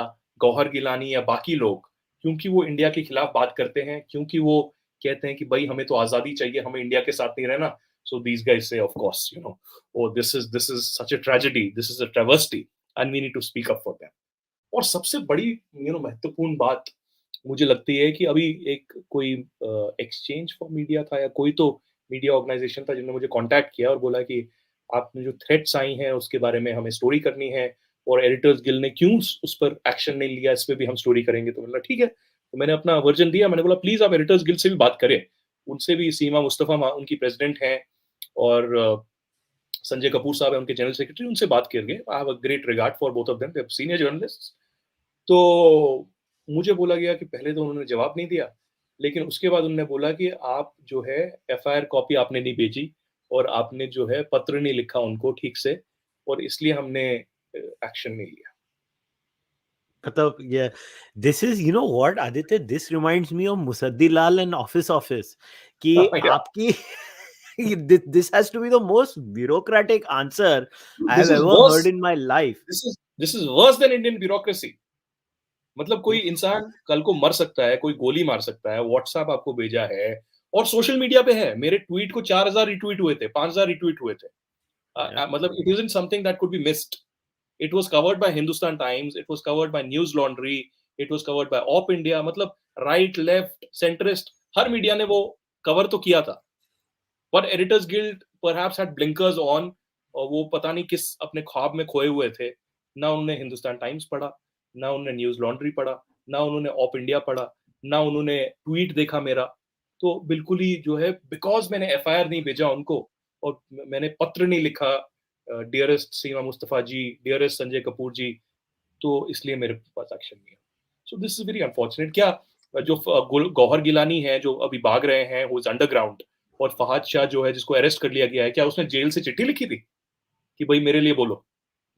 Speaker 2: गौहर गिलानी या बाकी लोग, क्योंकि वो इंडिया के खिलाफ बात करते हैं, क्योंकि वो कहते हैं कि भाई हमें तो आजादी चाहिए, हमें इंडिया के साथ नहीं रहना, so these guys say of course oh this is such a tragedy, this is a travesty, and we need to speak up for them. और सबसे बड़ी महत्वपूर्ण बात मुझे लगती है कि अभी एक कोई एक्सचेंज फॉर मीडिया था या कोई तो मीडिया ऑर्गेनाइजेशन था जिन्होंने मुझे कांटेक्ट किया और बोला कि आपने जो थ्रेट्स आई हैं उसके बारे में हमें स्टोरी करनी है, और एडिटर्स गिल्ड ने क्यों उस पर एक्शन नहीं लिया, इस पर भी हम स्टोरी करेंगे। तो मैंने बोला ठीक है, तो मैंने अपना वर्जन दिया। मैंने बोला प्लीज आप एडिटर्स गिल्ड से भी बात करें, उनसे भी, सीमा मुस्तफा उनकी प्रेसिडेंट हैं और संजय कपूर साहब है उनके जनरल सेक्रेटरी, उनसे बात करिए। I have a great regard for both of them, they are senior journalist. तो मुझे बोला गया कि पहले तो उन्होंने जवाब नहीं दिया, लेकिन उसके बाद उन्होंने बोला कि आप जो है एफआईआर कॉपी आपने नहीं भेजी और आपने जो है पत्र नहीं लिखा उनको ठीक से, और इसलिए हमने एक्शन नहीं लिया।
Speaker 1: मतलब ये this is what Aditya, this reminds me of Musaddi Lal and office कि
Speaker 2: Yeah,
Speaker 1: आपकी this has to be the most bureaucratic answer I
Speaker 2: this
Speaker 1: have
Speaker 2: is
Speaker 1: ever
Speaker 2: worse.
Speaker 1: Heard in my life.
Speaker 2: This is worse than Indian bureaucracy. मतलब कोई इंसान कल को मर सकता है, कोई गोली मार सकता है, व्हाट्सएप आपको भेजा है और सोशल मीडिया पे है। मेरे ट्वीट को 4000 रिट्वीट हुए थे, 5000 रिट्वीट हुए थे। मतलब it isn't something that could be missed. It was covered by Hindustan times, it was covered by news laundry, it was covered by op India. मतलब राइट, लेफ्ट, सेंटरिस्ट, हर मीडिया ने वो कवर तो किया था। But editors guild perhaps had blinkers on, और वो पता नहीं किस अपने ख्वाब में खोए हुए थे। ना उन्होंने हिंदुस्तान टाइम्स पढ़ा, ना उन्होंने न्यूज लॉन्ड्री पढ़ा, ना उन्होंने ऑप इंडिया पढ़ा, ना उन्होंने ट्वीट देखा मेरा। तो बिल्कुल ही जो है, बिकॉज मैंने एफआईआर नहीं भेजा उनको और मैंने पत्र नहीं लिखा डियरेस्ट सीमा मुस्तफा जी, डियरेस्ट संजय कपूर जी, तो इसलिए मेरे पास एक्शन नहीं है। सो दिस इज वेरी अनफॉर्चुनेट। क्या जो गौहर गिलानी है जो अभी भाग रहे हैं, वो इज अंडरग्राउंड, और फहाद शाह जो है जिसको अरेस्ट कर लिया गया है, क्या उसने जेल से चिट्ठी लिखी थी कि भाई मेरे लिए बोलो?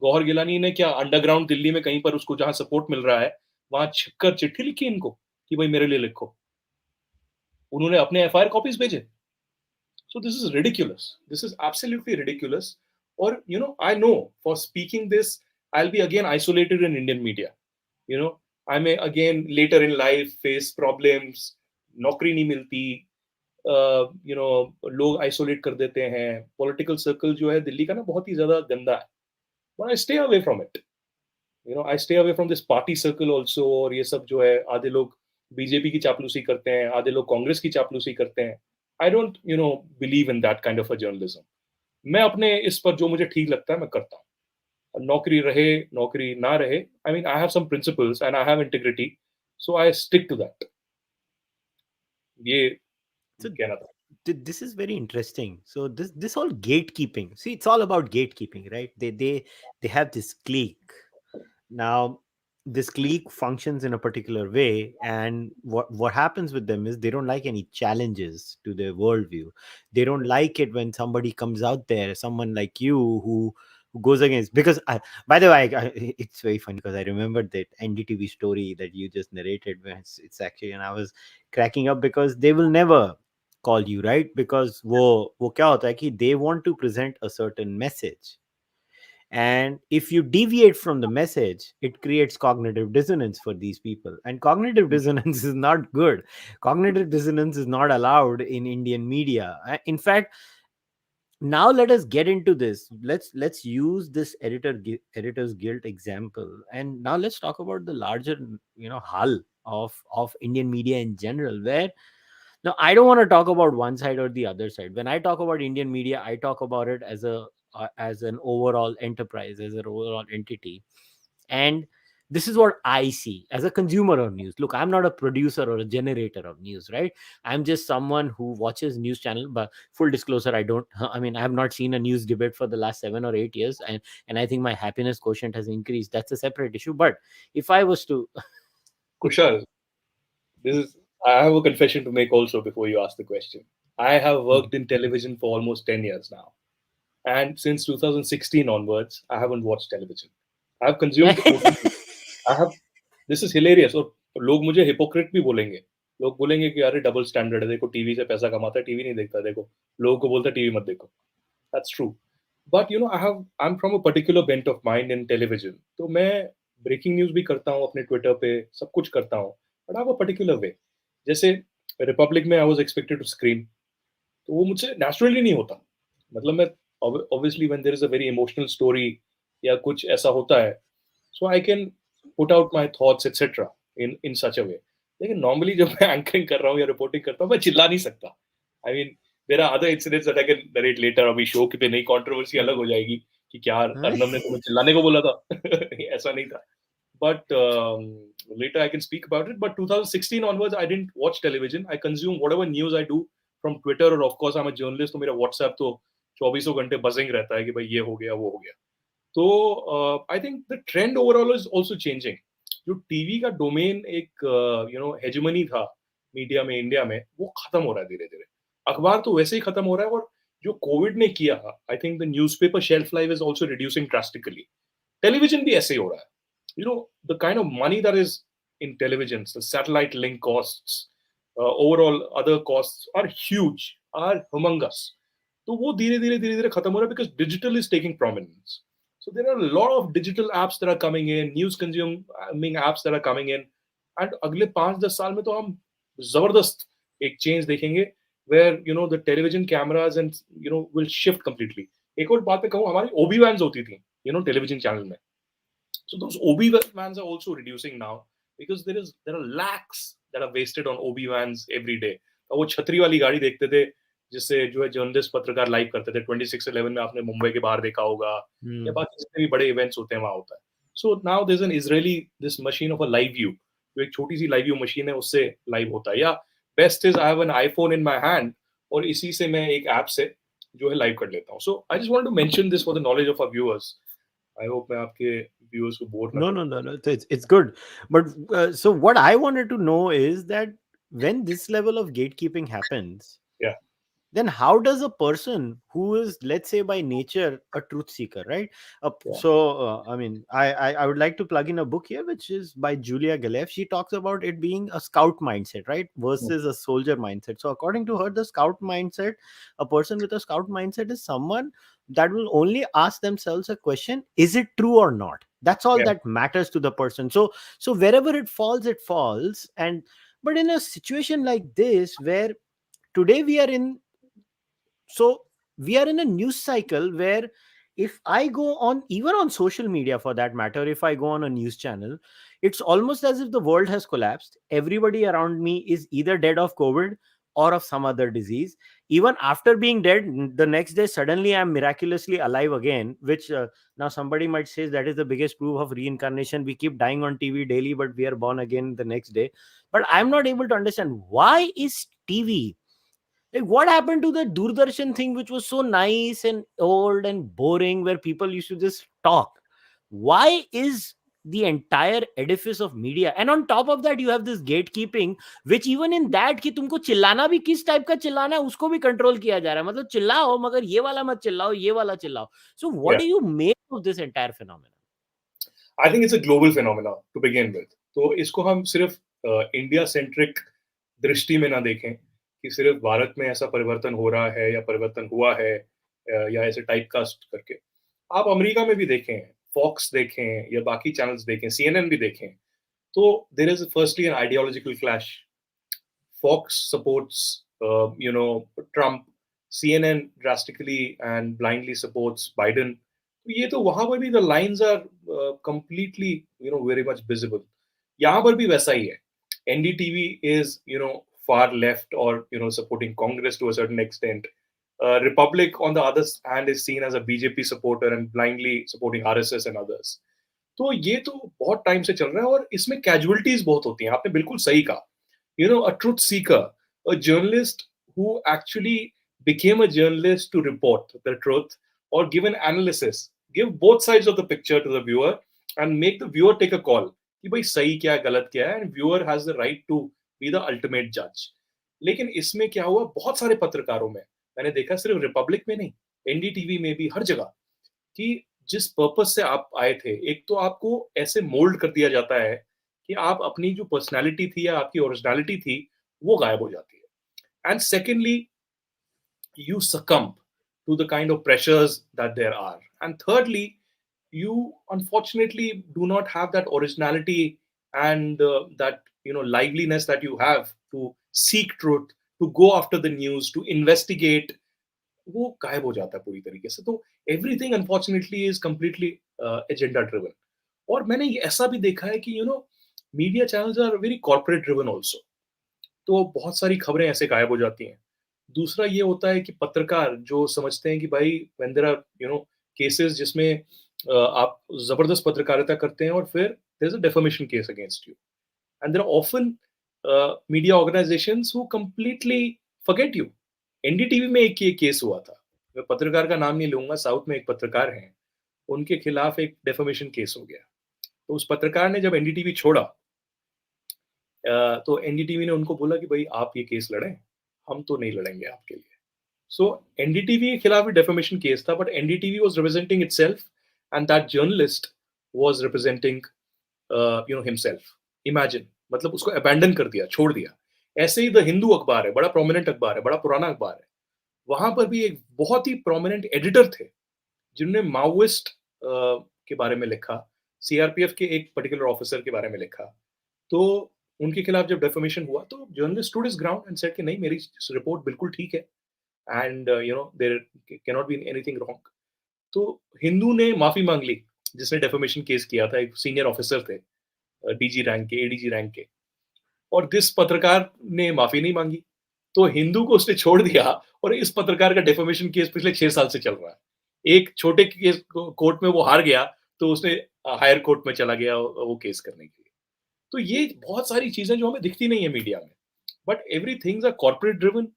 Speaker 2: गौहर गिलानी ने क्या अंडरग्राउंड दिल्ली में कहीं पर उसको जहां सपोर्ट मिल रहा है वहां छिपकर चिट्ठी लिखी इनको कि भाई मेरे लिए लिखो? उन्होंने अपने एफआईआर कॉपीज भेजे। So this is ridiculous. This is absolutely ridiculous. Or, I know for speaking this, I'll be again isolated in Indian media. I may again later in life face problems, नौकरी नहीं मिलती, लोग आइसोलेट कर देते हैं। पॉलिटिकल सर्कल जो है दिल्ली का ना बहुत ही ज्यादा गंदा है। But I stay away from it. I stay away from this party circle also, और ये सब जो है आधे लोग बीजेपी की चापलूसी करते हैं, आधे लोग कांग्रेस की चापलूसी करते हैं। आई don't believe in that kind of a journalism. मैं अपने इस पर जो मुझे ठीक लगता है मैं करता हूँ। नौकरी रहे, नौकरी ना रहे, I mean I have some principles and I have integrity, so I stick to that. ये
Speaker 1: So
Speaker 2: कहना था।
Speaker 1: this is very interesting. So this all gatekeeping. See, it's all about gatekeeping, right? They have this clique. Now, this clique functions in a particular way, and what happens with them is they don't like any challenges to their worldview. They don't like it when somebody comes out there, someone like you who goes against. Because by the way, it's very funny because I remembered that NDTV story that you just narrated. When it's actually, and I was cracking up because they will never call you right because वो क्या होता है कि they want to present a certain message, and if you deviate from the message, it creates cognitive dissonance for these people. And cognitive dissonance is not good. Cognitive dissonance is not allowed in Indian media. In fact, now let us get into this. Let's use this editors guild example, and now let's talk about the larger, hull of Indian media in general, where now I don't want to talk about one side or the other side. When I talk about Indian media, I talk about it as an overall enterprise, as an overall entity. And this is what I see as a consumer of news. Look, I'm not a producer or a generator of news, right? I'm just someone who watches news channel. But full disclosure, I don't I mean, I have not seen a news debate for the last 7 or 8 years, and I think my happiness quotient has increased. That's a separate issue. But if I was to
Speaker 2: Kushal, this is I have a confession to make also before you ask the question. I have worked in television for almost 10 years now. And since 2016 onwards, I haven't watched television. I have consumed OTT. I have This is hilarious. और लोग मुझे हिपोक्रेट भी बोलेंगे। लोग बोलेंगे कि अरे डबल स्टैंडर्ड है, देखो टीवी से पैसा कमाता है, टीवी नहीं देखता, देखो लोगों को बोलता है टीवी मत देखो। That's true. But I'm from a particular bent of mind in television. तो मैं ब्रेकिंग न्यूज भी करता हूँ अपने ट्विटर पे, सब कुछ करता हूँ, but I have a particular way. जैसे रिपब्लिक में I was expected to scream, तो वो मुझसे नेचुरली नहीं होता। मतलब मैं obviously when there is a very emotional story या कुछ ऐसा होता है, so I can put out my thoughts etcetera in in such a way. लेकिन नॉर्मली जब मैं एंकरिंग कर रहा हूँ या रिपोर्टिंग करता हूँ, मैं चिल्ला नहीं सकता। I mean there are other incidents that I can narrate later. अभी शो पे नई कंट्रोवर्सी अलग हो जाएगी कि क्या अर्नब ने तुम्हें चिल्लाने को बोला था। ऐसा नहीं था। But later I can speak about it. But 2016 onwards, I didn't watch television. I consume whatever news I do from Twitter, और of course I'm a journalist, तो मेरा WhatsApp तो 24 घंटे buzzing रहता है कि भाई ये हो गया वो हो गया। तो आई think the trend overall is also changing. जो टीवी का डोमेन एक हेजेमनी था मीडिया में इंडिया में, वो खत्म हो रहा है धीरे धीरे। अखबार तो वैसे ही खत्म हो रहा है, और जो कोविड ने किया, I think the newspaper shelf life is also reducing drastically. Television भी ऐसे ही हो रहा है। The kind of money that is in television, the satellite link costs, overall other costs are huge, are humongous. तो वो धीरे धीरे खत्म हो रहा है because digital is taking prominence. So there are a lot of digital apps that are coming in, news consuming apps that are coming in, and अगले 5-10 साल में तो हम जबरदस्त एक चेंज देखेंगे where the television cameras and will shift completely. एक और बात मैं कहूँ, हमारी ओबी वैन्स होती थी टेलीविजन चैनल में, so those OB vans are also reducing now because there are lakhs that are wasted on OB vans every day. और वो छतरी वाली गाड़ी देखते थे जिससे जो है जर्नलिस्ट पत्रकार लाइव करते थे। 26/11 में आपने मुंबई के बाहर देखा होगा, या बाकी जितने भी बड़े इवेंट्स होते हैं वहां होता है। So now there is an Israeli this machine of a live view, जो एक छोटी सी लाइव व्यू मशीन है, उससे लाइव होता है। या best is I have an iPhone in my hand, और इसी से मैं एक ऐप से जो है लाइव कर लेता हूँ। So I just want to mention this for the knowledge of our viewers. I hope मैं आपके व्यूअर्स को बोर ना
Speaker 1: No,
Speaker 2: करूं।
Speaker 1: no, no, no. It's good. But so what I wanted to know is that when this level of gatekeeping happens,
Speaker 2: या
Speaker 1: then how does a person who is, let's say, by nature a truth seeker, right?
Speaker 2: या
Speaker 1: I mean, I would like to plug in a book here, which is by Julia Galef. She talks about it being a scout mindset, right, versus a soldier mindset. So according to her, the scout mindset, a person with a scout mindset is someone that will only ask themselves a question: is it true or not? That's all
Speaker 2: या
Speaker 1: that matters to the person. So wherever it falls, it falls. And but in a situation like this, where today we are in, so we are in a news cycle where if I go on, even on social media for that matter, if I go on a news channel, it's almost as if the world has collapsed. Everybody around me is either dead of COVID or of some other disease. Even after being dead, the next day, suddenly I'm miraculously alive again, which now somebody might say that is the biggest proof of reincarnation. We keep dying on TV daily, but we are born again the next day. But I'm not able to understand why is TV, like, what happened to the Doordarshan thing, which was so nice and old and boring, where people used to just talk? Why is the entire edifice of media, and on top of that, you have this gatekeeping, which even in that कि तुमको चिल्लाना भी किस टाइप का चिल्लाना है उसको भी कंट्रोल किया जा रहा है, मतलब चिल्लाओ मगर ये वाला मत चिल्लाओ, ये वाला चिल्लाओ. So what
Speaker 2: Yeah,
Speaker 1: do you make of this entire phenomenon?
Speaker 2: I think it's a global phenomena to begin with. तो इसको हम सिर्फ इंडिया सेंट्रिक दृष्टि में ना देखें कि सिर्फ भारत में ऐसा परिवर्तन हो रहा है या परिवर्तन हुआ है या ऐसे टाइप कास्ट करके. आप अमेरिका में भी देखें, फॉक्स देखें या बाकी चैनल्स देखें, CNN भी देखें, तो there is firstly an ideological clash. Fox supports, Trump. CNN drastically and blindly supports Biden. ये तो वहां पर भी the lines are completely, very much visible. यहाँ पर भी वैसा ही है. NDTV is, far left or, supporting Congress to a certain extent. Republic, on the other hand, is seen as a BJP supporter and blindly supporting RSS and others. तो ये तो बहुत टाइम से चल रहा है और इसमें कैजुअलिटीज बहुत होती हैं. आपने बिल्कुल सही कहा. A truth seeker, a journalist who actually became a journalist to report the truth or give an analysis, give both sides of the picture to the viewer and make the viewer take a call कि भाई सही क्या है गलत क्या है, and viewer has the right to be the ultimate judge. लेकिन इसमें क्या हुआ, बहुत सारे पत्रकारों में मैंने देखा, सिर्फ रिपब्लिक में नहीं, एनडीटीवी में भी, हर जगह, कि जिस पर्पस से आप आए थे, एक तो आपको ऐसे मोल्ड कर दिया जाता है कि आप अपनी जो पर्सनालिटी थी या आपकी ओरिजिनलिटी थी वो गायब हो जाती है. And secondly, you succumb to the kind of pressures that there are. And thirdly, you unfortunately do not have that originality and that liveliness that you have to seek truth, to go after the news, to investigate. वो गायब हो जाता है पूरी तरीके से. तो everything unfortunately is completely agenda driven. और मैंने ये ऐसा भी देखा है कि media channels are very corporate driven also. तो बहुत सारी खबरें ऐसे गायब हो जाती हैं. दूसरा ये होता है कि पत्रकार जो समझते हैं कि भाई व्हेन देयर आर केसेस जिसमें आप जबरदस्त पत्रकारिता करते हैं और फिर there is a defamation case against you, and there are often media organisations who completely forget you. NDTV में एक ये केस हुआ था, मैं पत्रकार का नाम नहीं लूंगा, साउथ में एक पत्रकार हैं, उनके खिलाफ एक डेफर्मेशन केस हो गया. तो उस पत्रकार ने जब एनडीटीवी छोड़ा, तो एनडीटीवी ने उनको बोला कि भाई आप ये केस लड़ें, हम तो नहीं लड़ेंगे आपके लिए. सो एनडीटीवी के खिलाफ भी डेफर्मेशन केस था, but NDTV was representing itself and that journalist was representing himself. Imagine, मतलब उसको अबैंडन कर दिया, छोड़ दिया. ऐसे ही द हिंदू अखबार है, बड़ा प्रोमिनेंट अखबार है, बड़ा पुराना अखबार है. वहां पर भी एक बहुत ही प्रोमिनेंट एडिटर थे जिन्होंने माओइस्ट के बारे में लिखा, सीआरपीएफ के एक पर्टिकुलर ऑफिसर के बारे में लिखा. तो उनके खिलाफ जब डेफर्मेशन हुआ तो journalist stood his ground and said कि नहीं, मेरी रिपोर्ट बिल्कुल ठीक है and there can not be anything wrong. तो हिंदू ने माफी मांग ली, जिसने डेफर्मेशन केस किया था, एक सीनियर ऑफिसर थे, डीजी रैंक के, एडीजी रैंक के, और दिस पत्रकार ने माफी नहीं मांगी. तो हिंदू को उसने छोड़ दिया और इस पत्रकार का डेफर्मेशन केस पिछले 6 साल से चल रहा है. एक छोटे केस कोर्ट में वो हार गया तो उसने हायर कोर्ट में चला गया वो केस करने के लिए. तो ये बहुत सारी चीजें जो हमें दिखती नहीं है मीडिया में, but every things are corporate driven,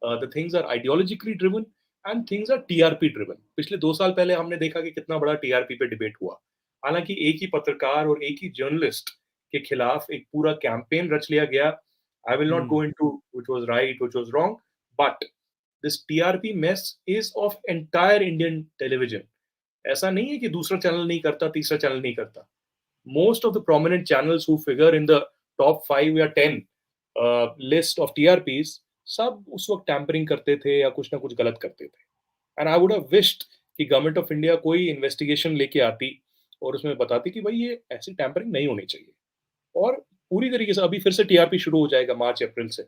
Speaker 2: the things are ideologically driven and things are TRP driven. पिछले 2 साल पहले हमने देखा कि कितना बड़ा टीआरपी पे डिबेट हुआ. हालांकि एक ही पत्रकार और एक ही जर्नलिस्ट के खिलाफ एक पूरा कैंपेन रच लिया गया. आई will not go into which was right which was wrong, but this TRP mess is of entire Indian television. ऐसा नहीं है कि दूसरा चैनल नहीं करता, तीसरा चैनल नहीं करता. Most of the prominent channels who figure in the top 5 या 10 list of TRPs, सब उस वक्त टैंपरिंग करते थे या कुछ ना कुछ गलत करते थे. And I would have wished कि गवर्नमेंट ऑफ इंडिया कोई इन्वेस्टिगेशन लेके आती और उसमें बताती कि भाई ये ऐसी टैंपरिंग नहीं होनी चाहिए. और पूरी तरीके से अभी फिर से टीआरपी शुरू हो जाएगा मार्च अप्रैल से.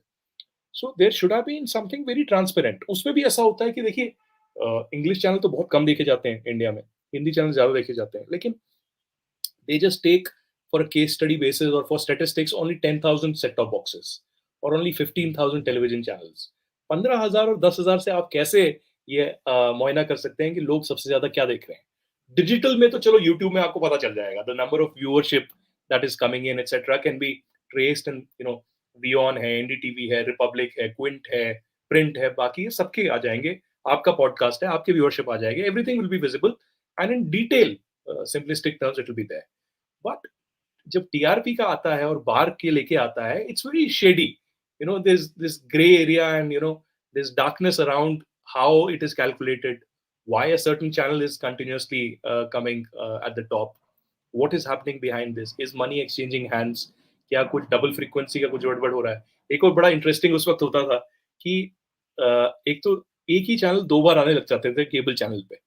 Speaker 2: So there should have been something very transparent. उसमें भी ऐसा होता है कि देखिए, इंग्लिश चैनल तो बहुत कम देखे जाते हैं इंडिया में, हिंदी चैनल ज़्यादा देखे जाते हैं, लेकिन they just take for a case study basis or for statistics only 10,000 set top boxes और only 15,000 टेलीविजन चैनल्स। 15,000 और 10,000 से आप कैसे ये मुआयना कर सकते हैं कि लोग सबसे ज्यादा क्या देख रहे हैं? डिजिटल में तो चलो यूट्यूब में आपको पता चल जाएगा, the number of viewership that is coming in etcetera can be traced, and वियॉन है, एनडीटीवी है, रिपब्लिक है, क्विंट है, प्रिंट है, बाकी ये सबके आ जाएंगे। आपका पॉडकास्ट है, आपके व्यूअरशिप आ जाएंगे, everything will be visible and in detail, simplistic terms it will be there. But जब टीआरपी का आता है और बार के लेके आता है, it's very shady, this grey area, and this darkness around how it is calculated, why a certain channel is continuously coming at the top, what is happening behind this, is money exchanging hands, क्या कुछ डबल फ्रीक्वेंसी का कुछ गड़बड़ हो रहा है? एक और बड़ा इंटरेस्टिंग उस वक्त होता था कि एक तो एक ही चैनल दो बार आने लग जाते थे केबल चैनल पे,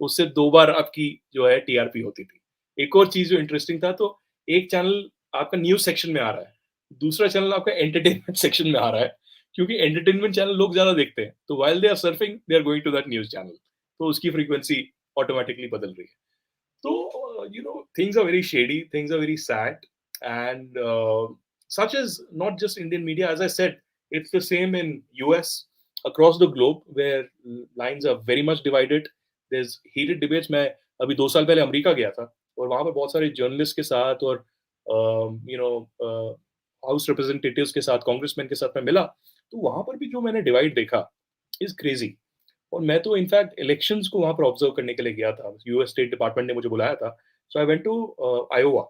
Speaker 2: उससे दो बार आपकी जो है टीआरपी होती थी। एक और चीज जो इंटरेस्टिंग था, तो एक चैनल आपका न्यूज सेक्शन में आ रहा है, दूसरा चैनल आपका एंटरटेनमेंट सेक्शन में आ रहा है, क्योंकि एंटरटेनमेंट चैनल लोग ज्यादा देखते हैं, तो while they are surfing they are going to that news channel, तो उसकी फ्रीक्वेंसी ऑटोमेटिकली बदल रही है। So, things are very shady, things are very sad, and such as not just Indian media. As I said, it's the same in US, across the globe, where lines are very much divided. There's heated debates. मैं अभी 2 साल पहले अमेरिका गया था, और वहाँ पर बहुत सारे जर्नलिस्ट के साथ और हाउस रिप्रेजेंटेटिव्स के साथ, कांग्रेसमैन के साथ मैं मिला, तो वहाँ पर भी जो मैंने डिवाइड देखा इज क्रेजी। और मैं तो इनफैक्ट इलेक्शंस को वहां पर ऑब्जर्व करने के लिए गया था, यूएस स्टेट डिपार्टमेंट ने मुझे बुलाया था, so I went to Iowa.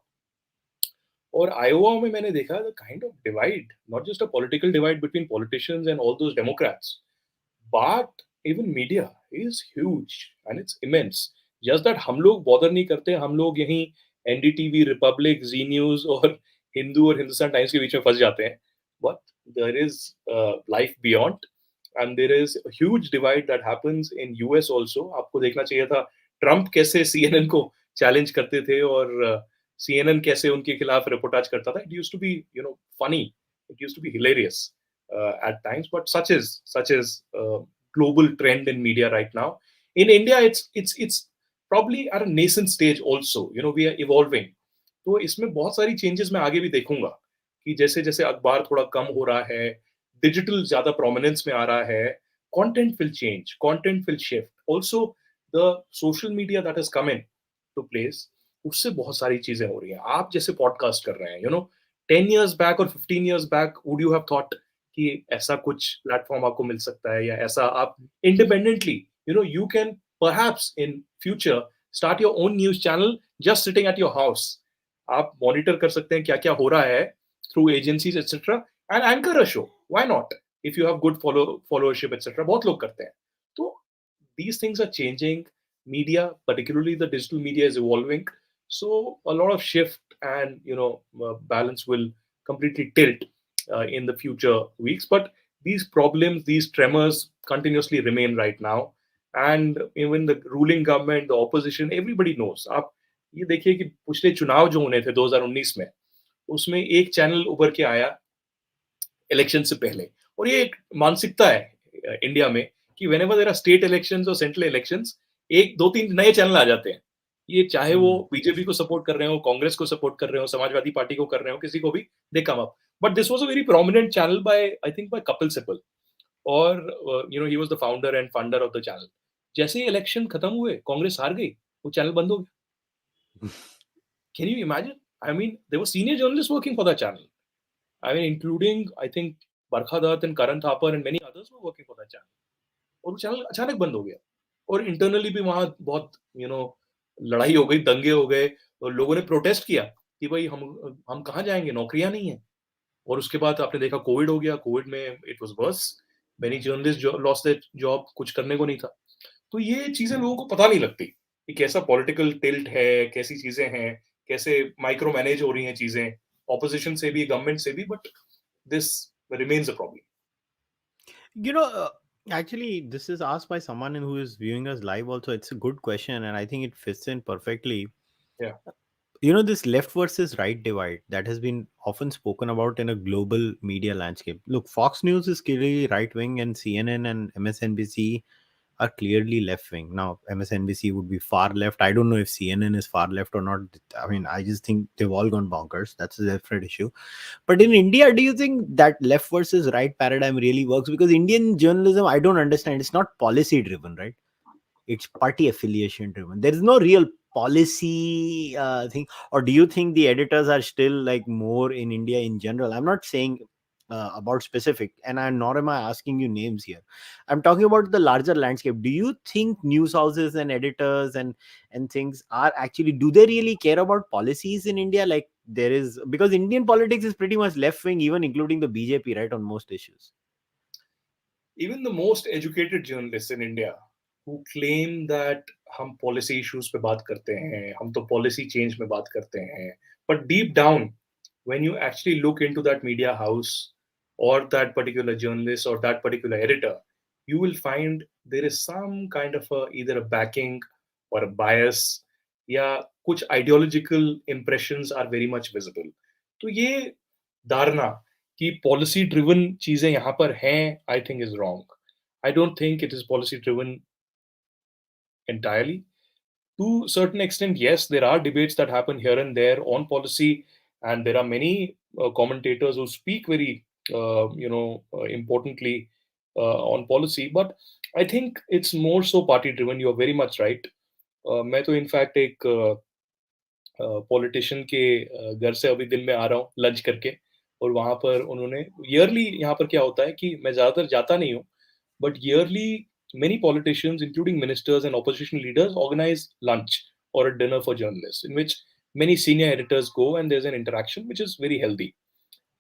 Speaker 2: और आयोवा में मैंने देखा the kind of divide, not just a political divide between politicians and all those Democrats, but even media is huge and it's immense. Just that हम लोग बॉदर नहीं करते, हम लोग यहीं एनडीटीवी, रिपब्लिक, जी न्यूज और हिंदू और हिंदुस्तान टाइम्स के बीच में फंस जाते हैं, but there is life beyond, and there is a huge divide that happens in US also। आपको देखना चाहिए था ट्रम्प कैसे सीएनएन को चैलेंज करते थे, और सीएनएन कैसे उनके खिलाफ रिपोर्टाज करता था। It used to be funny, it used to be hilarious at times, but such is global trend in media right now. In India, it's probably at a nascent stage also, we are evolving। तो इसमें बहुत सारी चेंजेस मैं आगे भी देखूंगा, कि जैसे जैसे अखबार थोड़ा कम हो रहा है, डिजिटल ज्यादा प्रोमिनेंस में आ रहा है, content will change, content will shift also, the social media that is coming to place, उससे बहुत सारी चीजें हो रही हैं। आप जैसे पॉडकास्ट कर रहे हैं, 10 years बैक और 15 years back, would you have thought कि ऐसा कुछ प्लेटफॉर्म आपको मिल सकता है, या ऐसा आप independently, you can perhaps in future start your own news channel just sitting at your house. आप मॉनिटर कर सकते हैं क्या क्या हो रहा है through agencies etcetera, and anchor a show, why not, if you have good followership etcetera, बहुत लोग करते हैं। तो these things are changing, media, particularly the digital media, is evolving, so a lot of shift and balance will completely tilt in the future weeks, but these problems, these tremors continuously remain right now, and even the ruling government, the opposition, everybody knows। आप ये देखिए कि पिछले चुनाव जो होने थे 2019 में, उसमें एक चैनल उभर के आया इलेक्शन से पहले, और ये एक मानसिकता है इंडिया में कि whenever there are state elections और सेंट्रल इलेक्शंस, एक दो तीन नए चैनल आ जाते हैं। ये चाहे वो बीजेपी को सपोर्ट कर रहे हो, कांग्रेस को सपोर्ट कर रहे हो, समाजवादी पार्टी को कर रहे हो, किसी को भी, they come up. But this was a very prominent channel by, I think by Kapil Sibal, और he was the founder and funder of the channel. जैसे ही इलेक्शन खत्म हुए, कांग्रेस हार गई, वो चैनल बंद हो गया। Can you imagine? I mean there were senior journalist working for the channel, I mean, including, I think, Barkha Dutt and Karan Thapar and many others were working for that channel. और वो चैनल अचानक बंद हो गया, और इंटरनली भी वहां बहुत लड़ाई हो गई, दंगे हो गए, और लोगों ने प्रोटेस्ट किया कि भाई हम कहाँ जाएंगे, नौकरियां नहीं है। और उसके बाद आपने देखा कोविड हो गया, कोविड में it was worse, many journalist lost their job, कुछ करने को नहीं था। तो ये चीजें लोगों को पता नहीं लगती कि कैसा पॉलिटिकल टिल्ट है, कैसी चीजें हैं, कैसे माइक्रो मैनेज हो रही हैं चीजें, ऑपोजिशन से भी, गवर्नमेंट से भी, but this remains a problem.
Speaker 1: You know, actually, this is asked by someone who is viewing us live also. It's a good question, and I think it fits in perfectly.
Speaker 2: Yeah,
Speaker 1: This left versus right divide that has been often spoken about in a global media landscape. Look, Fox News is clearly right wing, and CNN and MSNBC are clearly left wing. Now, MSNBC would be far left. I don't know if CNN is far left or not. I mean, I just think they've all gone bonkers. That's a different issue. But in India, do you think that left versus right paradigm really works? Because Indian journalism, I don't understand. It's not policy driven, right? It's party affiliation driven. There is no real policy thing. Or do you think the editors are still like more in India in general? I'm not saying about specific, and nor am I asking you names here. I'm talking about the larger landscape. Do you think news houses and editors and things are actually, do they really care about policies in India? Like there is, because Indian politics is pretty much left wing, even including the BJP, right, on most issues.
Speaker 2: Even the most educated journalists in India who claim that हम policy issues पे बात करते हैं, हम तो policy change में बात करते हैं, but deep down, when you actually look into that media house or that particular journalist or that particular editor, you will find there is some kind of either a backing or a bias, या कुछ ideological impressions are very much visible. तो ये धारणा कि पॉलिसी ड्रिवन चीजें यहाँ पर हैं, I think is wrong. I don't think it is policy driven entirely. To certain extent, yes, there are debates that happen here and there on policy, and there are many commentators who speak very, importantly on policy. But I think it's more so party driven. You are very much right. मैं तो इनफैक्ट एक पॉलिटिशियन के घर से अभी दिन में आ रहा हूँ लंच करके, और वहाँ पर उन्होंने ईयरली, यहाँ पर क्या होता है कि मैं ज़्यादातर जाता नहीं हूँ, but yearly many politicians, including ministers and opposition leaders, organize lunch or a dinner for journalists, in which many senior editors go and there's an interaction which is very healthy.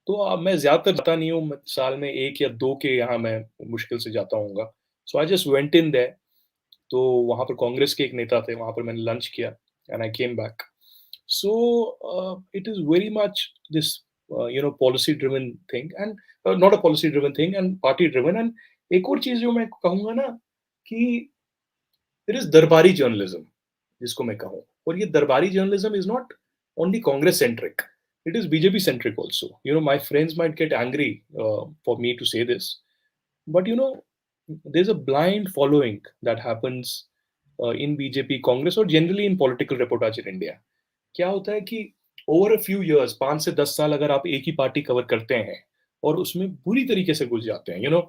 Speaker 2: तो मैं ज़्यादातर जाता नहीं हूँ, साल में एक या दो के यहाँ मैं मुश्किल से जाता हूँगा. So I just went in there. तो वहाँ पर कांग्रेस के एक नेता थे, वहाँ पर मैंने लंच किया and I came back. So it is very much this policy driven thing, and not a policy driven thing, and party driven. And एक और चीज जो मैं कहूंगा ना कि there is दरबारी journalism, जिसको मैं कहूँ, और ये दरबारी journalism is not only Congress centric, it is BJP centric also. My friends might get angry for me to say this, but there's a blind following that happens in BJP, Congress, or generally in political reportage in India. क्या होता है कि ओवर अ फ्यू इयर्स, 5 से 10 साल अगर आप एक ही पार्टी कवर करते हैं और उसमें बुरी तरीके से घुस जाते हैं,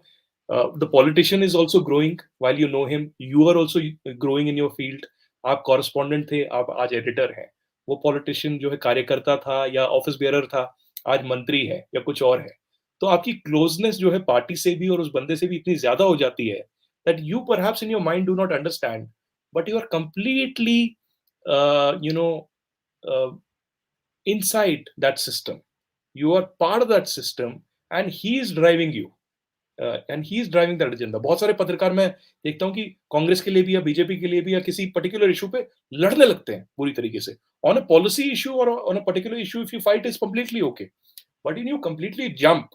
Speaker 2: the politician is also growing while you know him, you are also growing in your field. आप कॉरेस्पॉन्डेंट थे, आप आज एडिटर हैं. वो पॉलिटिशियन जो है कार्यकर्ता था या ऑफिस बेयरर था, आज मंत्री है या कुछ और है. तो आपकी क्लोजनेस जो है पार्टी से भी और उस बंदे से भी इतनी ज्यादा हो जाती है that you perhaps in your mind do not understand, but you are completely you know uh, inside that system. You are part of that system, and he is driving you. And he is driving that agenda. बहुत सारे पत्रकार मैं देखता हूँ कि कांग्रेस के लिए भी या बीजेपी के लिए भी या किसी पर्टिकुलर इशू पे लड़ने लगते हैं बुरी तरीके से. ऑन अ पॉलिसी इशू और on a particular issue if you fight is completely okay, but in you completely jump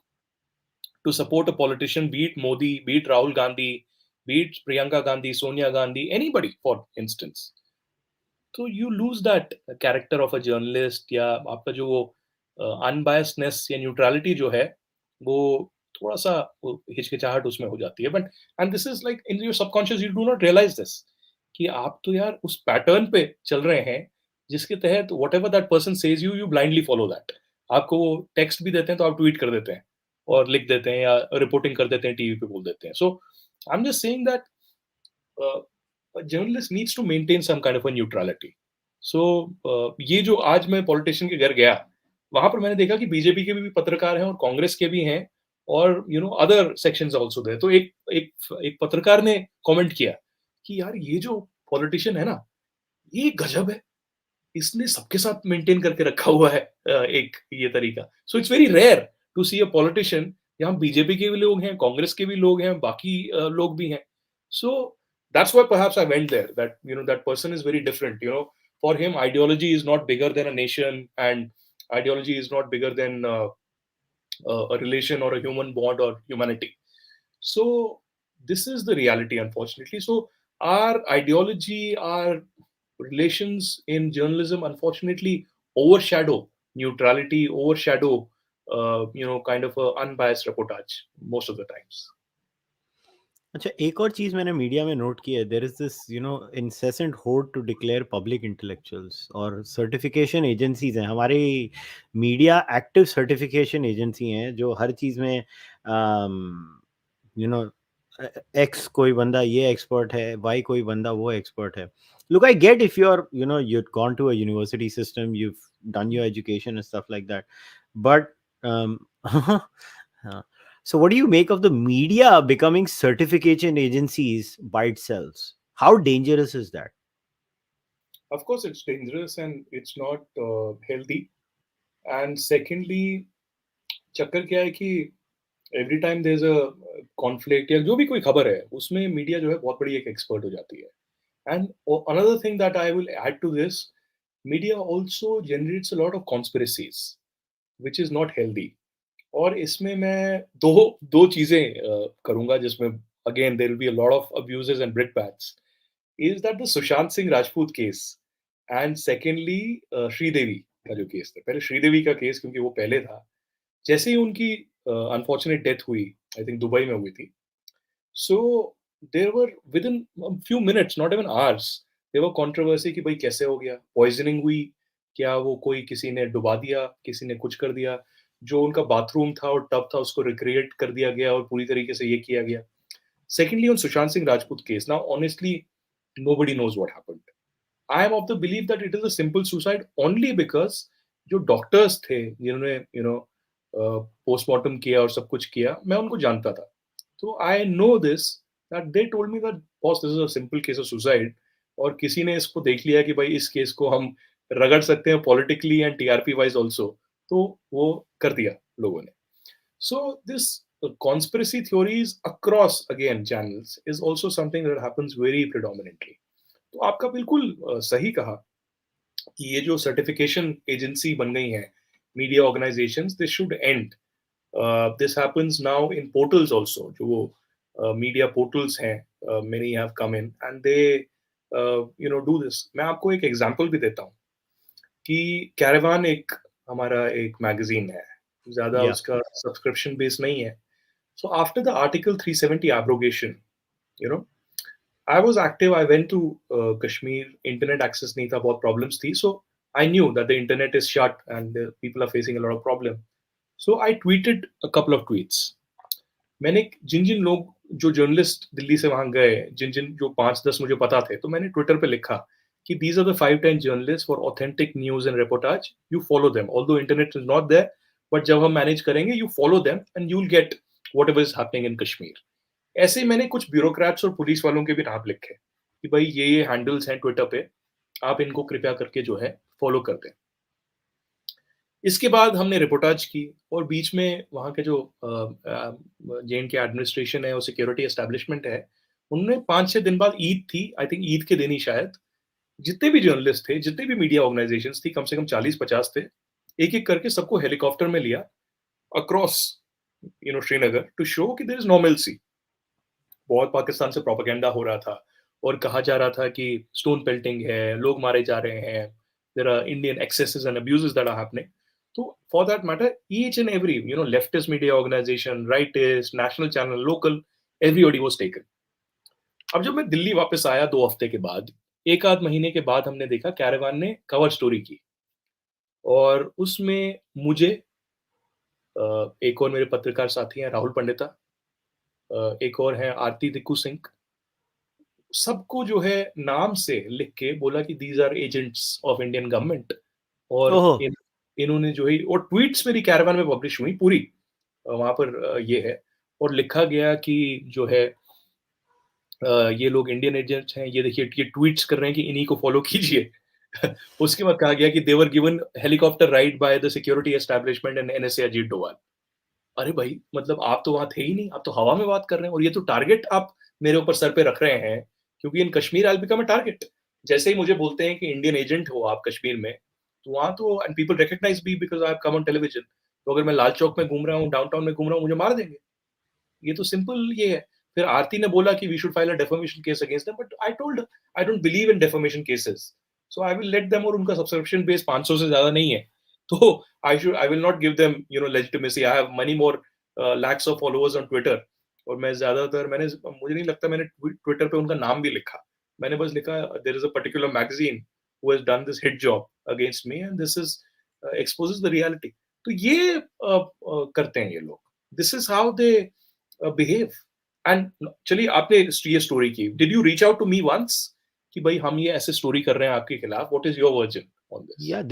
Speaker 2: to support a politician, be it Modi, be it Rahul Gandhi, be it Priyanka Gandhi, Sonia Gandhi, anybody, for instance. तो you lose that character of a journalist, या आपका जो वो अनबायसनेस या न्यूट्रलिटी जो है, वो थोड़ा सा हिचकिचाहट उसमें हो जाती है. But and this is like in your subconscious, you do not realise this कि आप तो यार उस पैटर्न पे चल रहे हैं जिसके तहत what ever that person says you blindly follow that. आपको वो टेक्स्ट भी देते हैं तो आप ट्वीट कर देते हैं और लिख देते हैं या रिपोर्टिंग कर देते हैं, टीवी पे बोल देते हैं. So I am just saying that a journalist needs to maintain some kind of a neutrality. So ये जो आज मैं पॉलिटिशियन के घर गया, वहां पर मैंने देखा कि बीजेपी के भी पत्रकार हैं और कांग्रेस के भी हैं और अदर सेक्शंस आल्सो देयर. तो एक एक एक पत्रकार ने कमेंट किया कि यार ये जो पॉलिटिशियन है ना, ये गजब है, इसने सबके साथ मेंटेन करके रखा हुआ है एक ये तरीका. So it's very rare to see a politician, यहाँ बीजेपी के भी लोग हैं, कांग्रेस के भी लोग हैं, बाकी लोग भी हैं. सो that's why perhaps I went there, that that person is very different. For him, ideology is not bigger than a nation, and ideology is not bigger than a relation or a human bond or humanity. So this is the reality, unfortunately. So our ideology, our relations in journalism, unfortunately, overshadow neutrality, overshadow kind of a unbiased reportage most of the times.
Speaker 1: अच्छा, एक और चीज मैंने मीडिया में नोट की है, देयर इज दिस इंसेसेंट होड़ टू डिक्लेयर पब्लिक इंटेलेक्चुअल्स, और सर्टिफिकेशन एजेंसीज हैं हमारी, मीडिया एक्टिव सर्टिफिकेशन एजेंसी हैं जो हर चीज में यू नो एक्स कोई बंदा ये एक्सपर्ट है, वाई कोई बंदा वो एक्सपर्ट है. Look, I get if you're, you've gone to a university system, you've done your education and stuff like that, but um so what do you make of the media becoming certification agencies by itself? How dangerous is that?
Speaker 2: Of course, it's dangerous and it's not healthy. And secondly, चक्कर क्या है कि every time there is a conflict या जो भी कोई खबर है उसमें मीडिया जो है बहुत बड़ी एक एक्सपर्ट हो जाती है. And another thing that I will add to this, media also generates a lot of conspiracies which is not healthy. और इसमें मैं दो दो चीजें करूंगा जिसमें again there will be a lot of abuses and brickbats. Is that the Sushant Singh Rajput case, and secondly Sridevi का जो केस था. पहले श्रीदेवी का केस क्योंकि वो पहले था. जैसे ही उनकी अनफॉर्चुनेट डेथ हुई, आई थिंक दुबई में हुई थी, so there were within few minutes, not even hours, there were controversy कि भाई कैसे हो गया, पॉइजनिंग हुई, क्या वो कोई किसी ने डुबा दिया, किसी ने कुछ कर दिया, जो उनका बाथरूम था और टब था उसको रिक्रिएट कर दिया गया और पूरी तरीके से ये किया गया. Secondly on Sushant Singh Rajput case, now honestly nobody knows what happened. I am of the belief that it is a simple suicide only because जो डॉक्टर्स थे जिन्होंने पोस्टमार्टम किया और सब कुछ किया, मैं उनको जानता था. तो I know this, that they told me that boss this is a simple case of suicide, और किसी ने इसको देख लिया कि भाई इस केस को हम रगड़ सकते हैं politically and TRP wise also, तो वो कर दिया लोगों ने. So this conspiracy theories across again channels is also something that happens very predominantly. तो आपका बिल्कुल सही कहा कि ये जो सर्टिफिकेशन एजेंसी बन गई हैं media organisations, this should and. This happens now in portals also. जो वो मीडिया पोर्टल्स हैं, many have come in and they do this. मैं आपको एक एग्जांपल भी देता हूँ कि कैरावान एक हमारा एक मैगजीन है, ज्यादा
Speaker 1: Yeah.
Speaker 2: उसका सब्सक्रिप्शन बेस नहीं है. So after the article 370 abrogation, you know, I was active. I went to Kashmir. Internet access नहीं था, बहुत problems थी. So I knew that the internet is shut and people are facing a lot of problem. So I tweeted a couple of tweets. मैंने जिन जिन लोग जो जर्नलिस्ट दिल्ली से वहां गए, जिन जिन जो 5-10 मुझे पता थे, तो मैंने ट्विटर पे लिखा कि these are the 5-10 journalists for authentic news and reportage. You follow them. Although internet is not there, but जब हम मैनेज करेंगे, you follow them and you'll get whatever is happening in Kashmir. ऐसे ही मैंने कुछ ब्यूरोक्रेट्स और पुलिस वालों के भी नाम लिखे कि भाई ये हैंडल्स हैं ट्विटर पे, आप इनको कृपया करके जो है फॉलो कर दें. इसके बाद हमने रिपोर्टाज की, और बीच में वहाँ के जो जे के एडमिनिस्ट्रेशन है और सिक्योरिटी एस्टेब्लिशमेंट है, उन्होंने 5-6 दिन बाद ईद थी, आई थिंक ईद के दिन ही शायद, जितने भी जर्नलिस्ट थे, जितने भी मीडिया ऑर्गेनाइजेशंस थी, कम से कम 40-50 थे, एक एक करके सबको हेलीकॉप्टर में लिया अक्रॉस श्रीनगर टू शो कि देयर इज नॉर्मलसी. बहुत पाकिस्तान से प्रोपेगेंडा हो रहा था और कहा जा रहा था कि स्टोन पेल्टिंग है, लोग मारे जा रहे हैं, there are Indian excesses and abuses that are happening. तो for that matter each and every leftist media organisation, rightist, national channel, local, everybody was taken. अब जब मैं दिल्ली वापस आया 2 हफ्ते के बाद, एक आध महीने के बाद, हमने देखा कैरावान ने कवर स्टोरी की, और उसमें मुझे एक और मेरे पत्रकार साथी हैं राहुल पंडिता, एक और हैं आरती दिक्कू सिंह, सबको जो है नाम से लिख के बोला कि these are agents of Indian government. और
Speaker 1: Oh.
Speaker 2: इन्होंने जो है, और ट्वीट्स मेरी कैरावान में पब्लिश हुई पूरी, वहां पर ये है, और लिखा गया कि जो है ये लोग इंडियन एजेंट्स हैं, ये देखिए ये ट्वीट्स कर रहे हैं कि इन्हीं को फॉलो कीजिए. उसके बाद कहा गया कि they're given helicopter ride by the security establishment and NSA Ajit Doval. अरे भाई, मतलब आप तो वहां थे ही नहीं, आप तो हवा में बात कर रहे हैं, और ये तो टारगेट आप मेरे ऊपर सर पे रख रहे हैं, क्योंकि in Kashmir I become a target. जैसे ही मुझे बोलते हैं कि इंडियन एजेंट हो आप कश्मीर में, तो वहां तो and people recognise me because I have come on television. तो अगर मैं लाल चौक में घूम रहा हूँ, डाउनटाउन में घूम रहा हूँ, मुझे मार देंगे. ये तो सिंपल ये है. फिर आरती ने बोला कि we should file a defamation case against them, but I told I don't believe in defamation cases, so I will let them. और उनका सब्सक्रिप्शन बेस 500 से ज्यादा नहीं है, तो आई will not give them legitimacy. I have money more lakhs of followers on Twitter. और मैं ज्यादातर मैंने मुझे नहीं लगता मैंने ट्विटर पे उनका नाम भी लिखा, मैंने बस लिखा there is a particular magazine who has done this hit job against me and this is exposes the reality. तो ये करते हैं ये लोग, this is how they behave. And चलिए आपने ये स्टोरी की, did you reach out to me once कि भाई हम ये ऐसे स्टोरी कर रहे हैं आपके खिलाफ, what is your version on this?
Speaker 1: Yeah,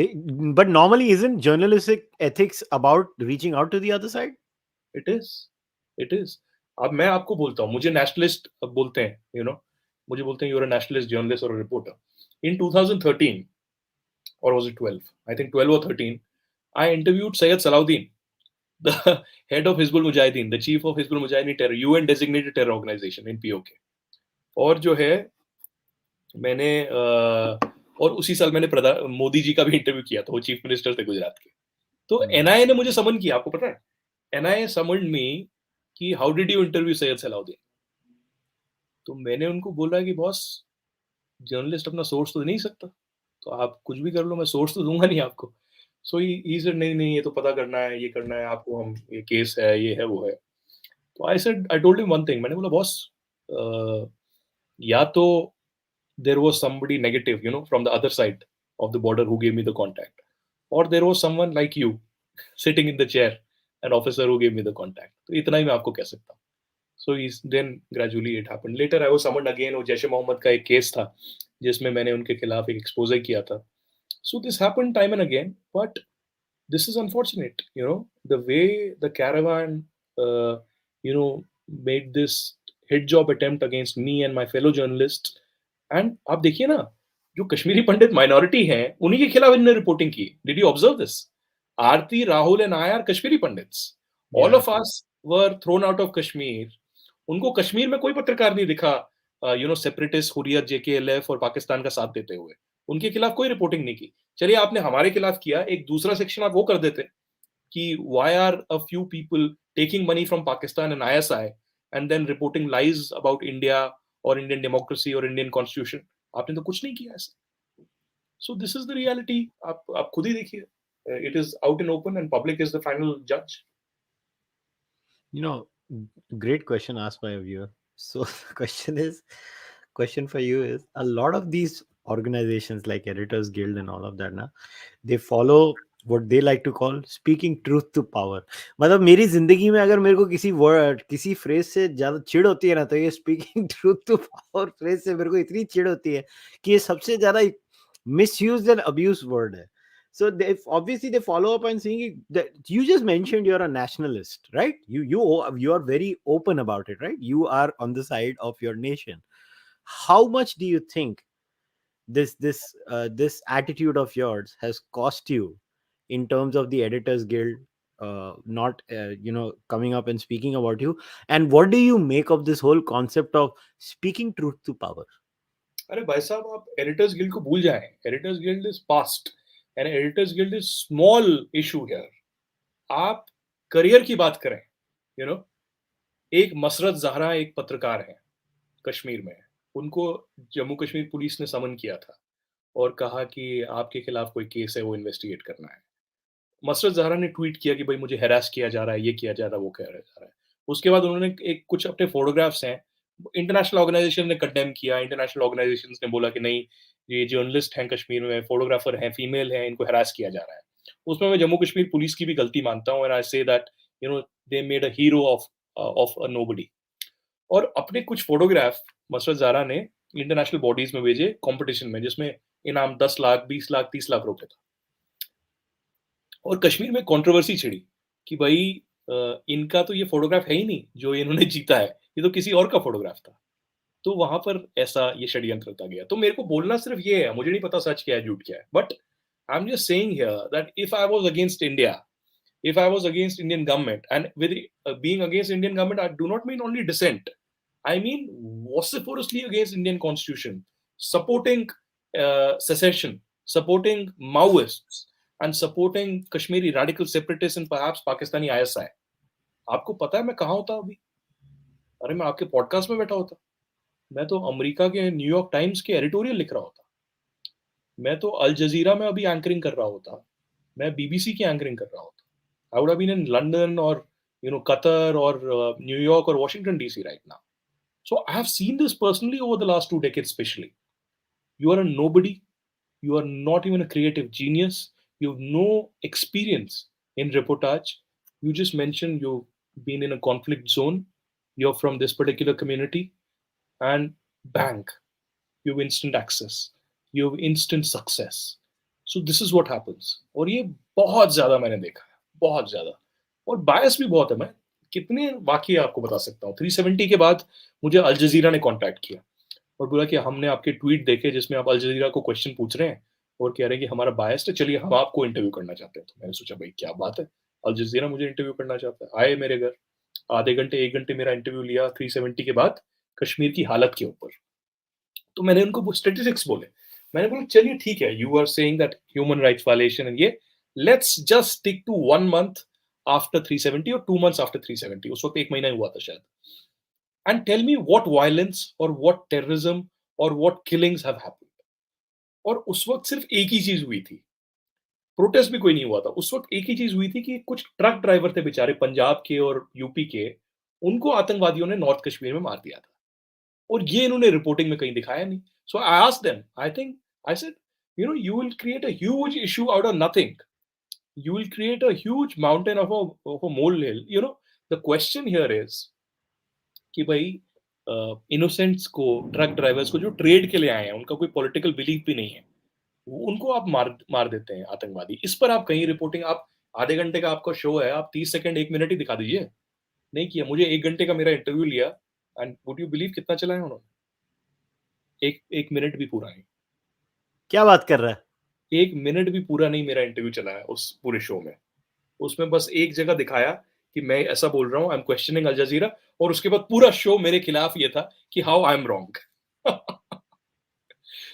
Speaker 1: but normally isn't journalistic ethics about reaching out to the other side?
Speaker 2: It is, it is. अब मैं आपको बोलता हूँ, मुझे नेशनलिस्ट बोलते हैं, मुझे बोलते हैं यूर अ नेशनलिस्ट जर्नलिस्ट और reporter. In 2013 or was it 12? I think 12 or 13. I interviewed Syed Salahuddin, the head of Hizbul Mujahideen, the chief of Hizbul Mujahideen terror, UN designated terror organization in POK. और जो है मैंने और उसी साल मैंने मोदी जी का भी इंटरव्यू किया था, वो चीफ मिनिस्टर थे गुजरात के। तो एनआईए ने मुझे समन किया, आपको पता है? एनआईए समन्ड मी कि how did you interview Syed Salahuddin. तो मैंने उनको बोला कि बॉस, जर्नलिस्ट अपना सोर्स तो दे नहीं सकता, तो आप कुछ भी कर लो, मैं सोर्स तो दूंगा नहीं आपको। सो ही सेड नहीं नहीं, ये तो पता करना है, ये करना है आपको, हम ये केस है, ये है, वो है। तो I told him one thing, मैंने बोला बॉस, या तो there was somebody negative, from the other side of the border who gave me the contact, or there was someone like you sitting in the chair, an officer who gave me the contact. तो इतना ही मैं आपको कह सकता हूँ। So then gradually it happened. Later I was summoned again, वो जैश मोहम्मद का एक केस था जिसमें मैंने उनके खिलाफ एक एक्सपोजर किया था। So this happened time and again, but this is unfortunate, the way the caravan, made this hit job attempt against me and my fellow journalists. And आप देखिए ना, जो कश्मीरी पंडित माइनॉरिटी हैं, उन्हीं के खिलाफ इन्होंने रिपोर्टिंग की। Did you observe this? Aarti, Rahul and I R Kashmiri pandits. All
Speaker 1: Yeah.
Speaker 2: Of us were thrown out of Kashmir. उनको कश्मीर में कोई पत्रकार नहीं दिखा, सेपरेटिस्ट, हुरियत, जेकेएलएफ और पाकिस्तान का साथ देते हुए। उनके खिलाफ कोई रिपोर्टिंग नहीं की। चलिए आपने हमारे खिलाफ किया, एक दूसरा सेक्शन आप वो कर देते कि why are a few people taking money from Pakistan and ISI and then reporting lies about India or Indian democracy or Indian constitution? आपने तो कुछ नहीं किया ऐसा। So this is the reality. आप खुद ही देखिए, it is out and open and public is the final judge.
Speaker 1: You know, great question asked by a viewer. So the question for you is, a lot of these organizations like Editors Guild and all of that, na, they follow what they like to call speaking truth to power. मतलब मेरी जिंदगी में अगर मेरे को किसी वर्ड, किसी फ्रेज से ज्यादा चिढ़ होती है ना, तो ये speaking truth to power phrase से मेरे को इतनी चिढ़ होती है कि ये सबसे ज्यादा मिसयूज्ड एंड अब्यूज वर्ड है. So they obviously they follow up and saying that you just mentioned you're a nationalist, right? You are very open about it, right? You are on the side of your nation. How much do you think this attitude of yours has cost you in terms of the Editors Guild not coming up and speaking about you? And what do you make of this whole concept of speaking truth to power?
Speaker 2: अरे भाई साहब, आप एडिटर्स गिल्ड को भूल जाएं। Editors guild is past and editors guild is small issue here. आप करियर की बात करें, यू नो एक मसरत जहरा एक पत्रकार है कश्मीर में, उनको जम्मू कश्मीर पुलिस ने समन किया था और कहा कि आपके खिलाफ कोई केस है, वो इन्वेस्टिगेट करना है। मसरत ज़हरा ने ट्वीट किया कि भाई मुझे हैरास किया जा रहा है, ये किया जा रहा है, वो किया जा रहा है। उसके बाद उन्होंने एक कुछ अपने फोटोग्राफ्स हैं, इंटरनेशनल ऑर्गेनाइजेशन ने कंडेम किया, इंटरनेशनल ऑर्गेनाइजेशंस ने बोला कि नहीं, ये जर्नलिस्ट हैं कश्मीर में, फोटोग्राफर हैं, फीमेल हैं, इनको हैरास किया जा रहा है। उसमें मैं जम्मू कश्मीर पुलिस की भी गलती मानता हूँ, and I say that they made a hero of a nobody. और अपने कुछ फोटोग्राफ मसरत ज़हरा ने इंटरनेशनल बॉडीज में भेजे कंपटीशन में, जिसमें इनाम 10 लाख, 20 लाख, 30 लाख रुपए था। और कश्मीर में कंट्रोवर्सी छिड़ी कि भाई इनका तो ये फोटोग्राफ है ही नहीं जो इन्होंने जीता है, ये तो किसी और का फोटोग्राफ था। तो वहां पर ऐसा ये षड्यंत्र था गया। तो मेरे को बोलना सिर्फ ये है, मुझे नहीं पता सच क्या है झूठ क्या है, but I am just saying here that if I was against India, if I was against Indian government, and with being against Indian government, I do not mean only dissent. I mean vociferously against Indian constitution, supporting secession, supporting Maoists, and supporting Kashmiri radical separatists and perhaps Pakistani ISI. आपको पता है मैं कहाँ होता अभी? अरे मैं आपके पॉडकास्ट में बैठा होता। मैं तो अमेरिका के न्यूयॉर्क टाइम्स के एडिटोरियल लिख रहा होता। मैं तो अल जजीरा में अभी एंकरिंग कर रहा होता। मैं बीबीसी की एंकरिंग कर रहा होता। I would have been in London or Qatar or New York or Washington DC right now. So I have seen this personally over the last 2 decades, especially. You are a nobody. You are not even a creative genius. You have no experience in reportage. You just mentioned you've been in a conflict zone. You're from this particular community, and bang, you have instant access. You have instant success. So this is what happens. और ये बहुत ज्यादा मैंने देखा है, बहुत ज्यादा. और बायस भी बहुत है. मैं कितने वाकई आपको बता सकता हूँ. 370 के बाद मुझे अल जजीरा ने कांटेक्ट किया और बोला कि हमने आपके ट्वीट देखे जिसमें आप अल जजीरा को क्वेश्चन पूछ रहे हैं और कह रहे हैं कि हमारा बायस है, चलिए हम आपको इंटरव्यू करना चाहते हैं. तो मैंने सोचा भाई क्या बात है, अल जजीरा मुझे इंटरव्यू करना चाहता है. आए मेरे घर, आधे घंटे 1 घंटे मेरा इंटरव्यू लिया 370 के बाद कश्मीर की हालत के ऊपर. तो मैंने उनको वो स्टेटिस्टिक्स बोले. मैंने बोला चलिए ठीक है, you are saying that human rights violation and ये, let's just stick to 1 month after 370 और 2 months आफ्टर 370. उस वक्त 1 महीना ही हुआ था शायद. And tell me what violence और व्हाट टेररिज्म और व्हाट किलिंग्स हैव हैपेंड. और उस वक्त सिर्फ एक ही चीज हुई थी, प्रोटेस्ट भी कोई नहीं हुआ था. उस वक्त एक ही चीज हुई थी कि कुछ ट्रक ड्राइवर थे बेचारे पंजाब के और यूपी के, उनको आतंकवादियों ने नॉर्थ कश्मीर में मार दिया था. और ये इन्होंने रिपोर्टिंग में कहीं दिखाया नहीं. So I asked them, I said, you will create a huge issue out of nothing. You will create a huge mountain of a molehill. The question here is कि भाई इनोसेंट्स को, ट्रक ड्राइवर्स को जो ट्रेड के लिए आए हैं, उनका कोई पॉलिटिकल बिलीफ भी नहीं है, उनको आप मार देते हैं आतंकवादी. इस पर आप कहीं रिपोर्टिंग, आप आधे घंटे का आपका शो है, आप 30 सेकंड 1 मिनट ही दिखा दीजिए. नहीं किया. मुझे 1 घंटे का मेरा इंटरव्यू लिया एंड वुड यू बिलीव कितना चलाया उन्होंने? एक मिनट भी पूरा नहीं.
Speaker 1: क्या बात कर रहा है?
Speaker 2: 1 मिनट भी पूरा नहीं मेरा इंटरव्यू चला है उस पूरे शो में. उसमें बस एक जगह दिखाया कि मैं ऐसा बोल रहा हूँ, आई एम क्वेश्चनिंग अल जजीरा, और उसके बाद पूरा शो मेरे खिलाफ ये था कि how I am wrong.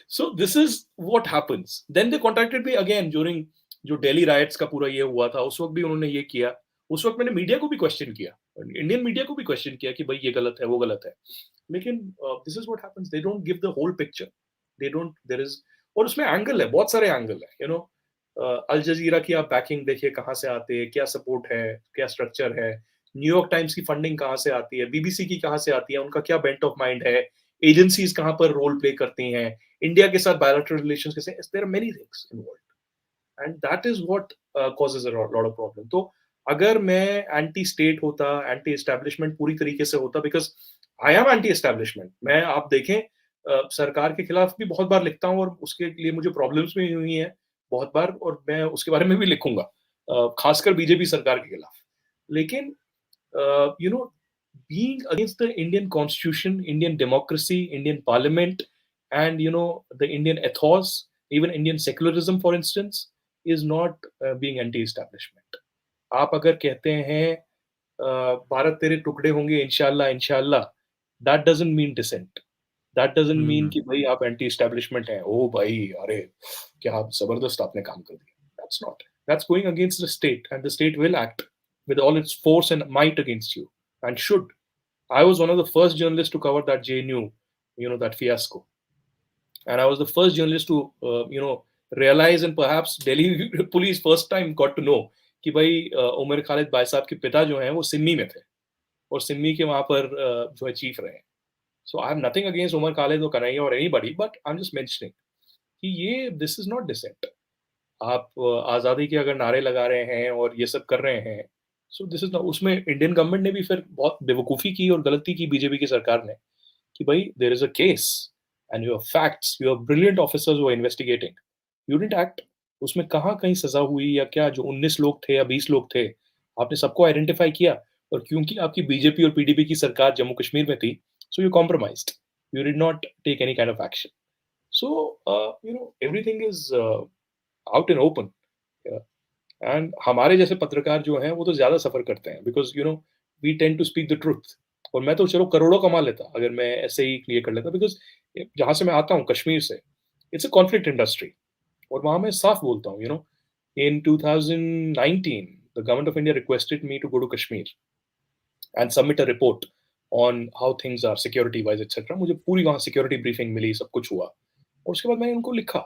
Speaker 2: So this is what happens. Then they contacted me again during जो दिल्ली राइट्स का पूरा ये हुआ था, उस वक्त भी उन्होंने ये किया. उस वक्त मैंने मीडिया को भी क्वेश्चन किया, इंडियन मीडिया को भी क्वेश्चन किया कि भाई ये गलत है, वो गलत है. लेकिन this is what happens, they don't give the whole picture. They don't, there is, और उसमें एंगल है, बहुत सारे एंगल है. अल जजीरा की आप बैकिंग देखिए कहाँ से आते हैं, क्या सपोर्ट है, क्या स्ट्रक्चर है. न्यूयॉर्क टाइम्स की फंडिंग कहाँ से आती है, बीबीसी की कहाँ से आती है, उनका क्या बेंट ऑफ माइंड है, एजेंसीज कहाँ पर रोल प्ले करती हैं, इंडिया के साथ बायलैटरल रिलेशंस कैसे, there are many things involved, and that is what causes a lot of problem. तो अगर मैं एंटी स्टेट होता, एंटी एस्टैब्लिशमेंट पूरी तरीके से होता, because I am anti establishment. मैं, आप देखें, सरकार के खिलाफ भी बहुत बार लिखता हूँ और उसके लिए मुझे प्रॉब्लम्स भी हुई हैं बहुत बार, और मैं उसके बारे में भी लिखूंगा, खासकर बीजेपी सरकार के खिलाफ. लेकिन being against the Indian constitution, Indian democracy, Indian parliament, and the Indian ethos, even Indian secularism, for instance, is not being anti-establishment. आप अगर कहते हैं भारत तेरे टुकड़े होंगे इंशाल्लाह इंशाल्लाह, that doesn't mean dissent. That doesn't mean कि भाई आप एंटी एस्टेब्लिशमेंट हैं. ओ भाई, अरे क्या जबरदस्त आपने काम कर दिया. That's not. That's going against the state, and the state will act with all its force and might against you, and should. I was one of the first journalists to cover that JNU, that fiasco, and I was the first journalist to, realize, and perhaps Delhi police first time got to know कि भाई उमर खालिद भाई साहब के पिता जो हैं वो सिन्नी में थे और सिन्नी के वहां पर जो है चीफ रहे. So I have nothing against Umar Khalid or Kanhaiya or anybody, but I'm just mentioning कि ये, this is not dissent. आप आज़ादी के अगर नारे लगा रहे हैं और ये सब कर रहे हैं, so this is not. उसमें इंडियन गवर्नमेंट ने भी फिर बहुत बेवकूफ़ी की और गलती की बीजेपी की सरकार ने कि भाई there is a case and you have facts, you have brilliant officers who are investigating. You didn't act. उसमें कहाँ कहीं सजा हुई या क्या, जो 19 लोग थे या 20 लोग थे, आपने सबको आइडेंटिफाई किया, और क्योंकि आपकी बीजेपी और पीडीपी की सरकार जम्मू कश्मीर में थी, so you compromised. You did not take any kind of action. So everything is out and open. Yeah. And हमारे जैसे पत्रकार जो हैं वो तो ज्यादा सफर करते हैं, because we tend to speak the truth. और मैं तो चलो करोड़ों कमा लेता अगर मैं ऐसे ही क्लियर कर लेता, because जहां से मैं आता हूँ कश्मीर से, it's a conflict industry. और वहां मैं साफ बोलता हूँ, in 2019 the government of India requested me to go to Kashmir and submit a report on how things are security wise etc. मुझे पूरी वहाँ सिक्योरिटी ब्रीफिंग मिली, सब कुछ हुआ, और उसके बाद मैंने उनको लिखा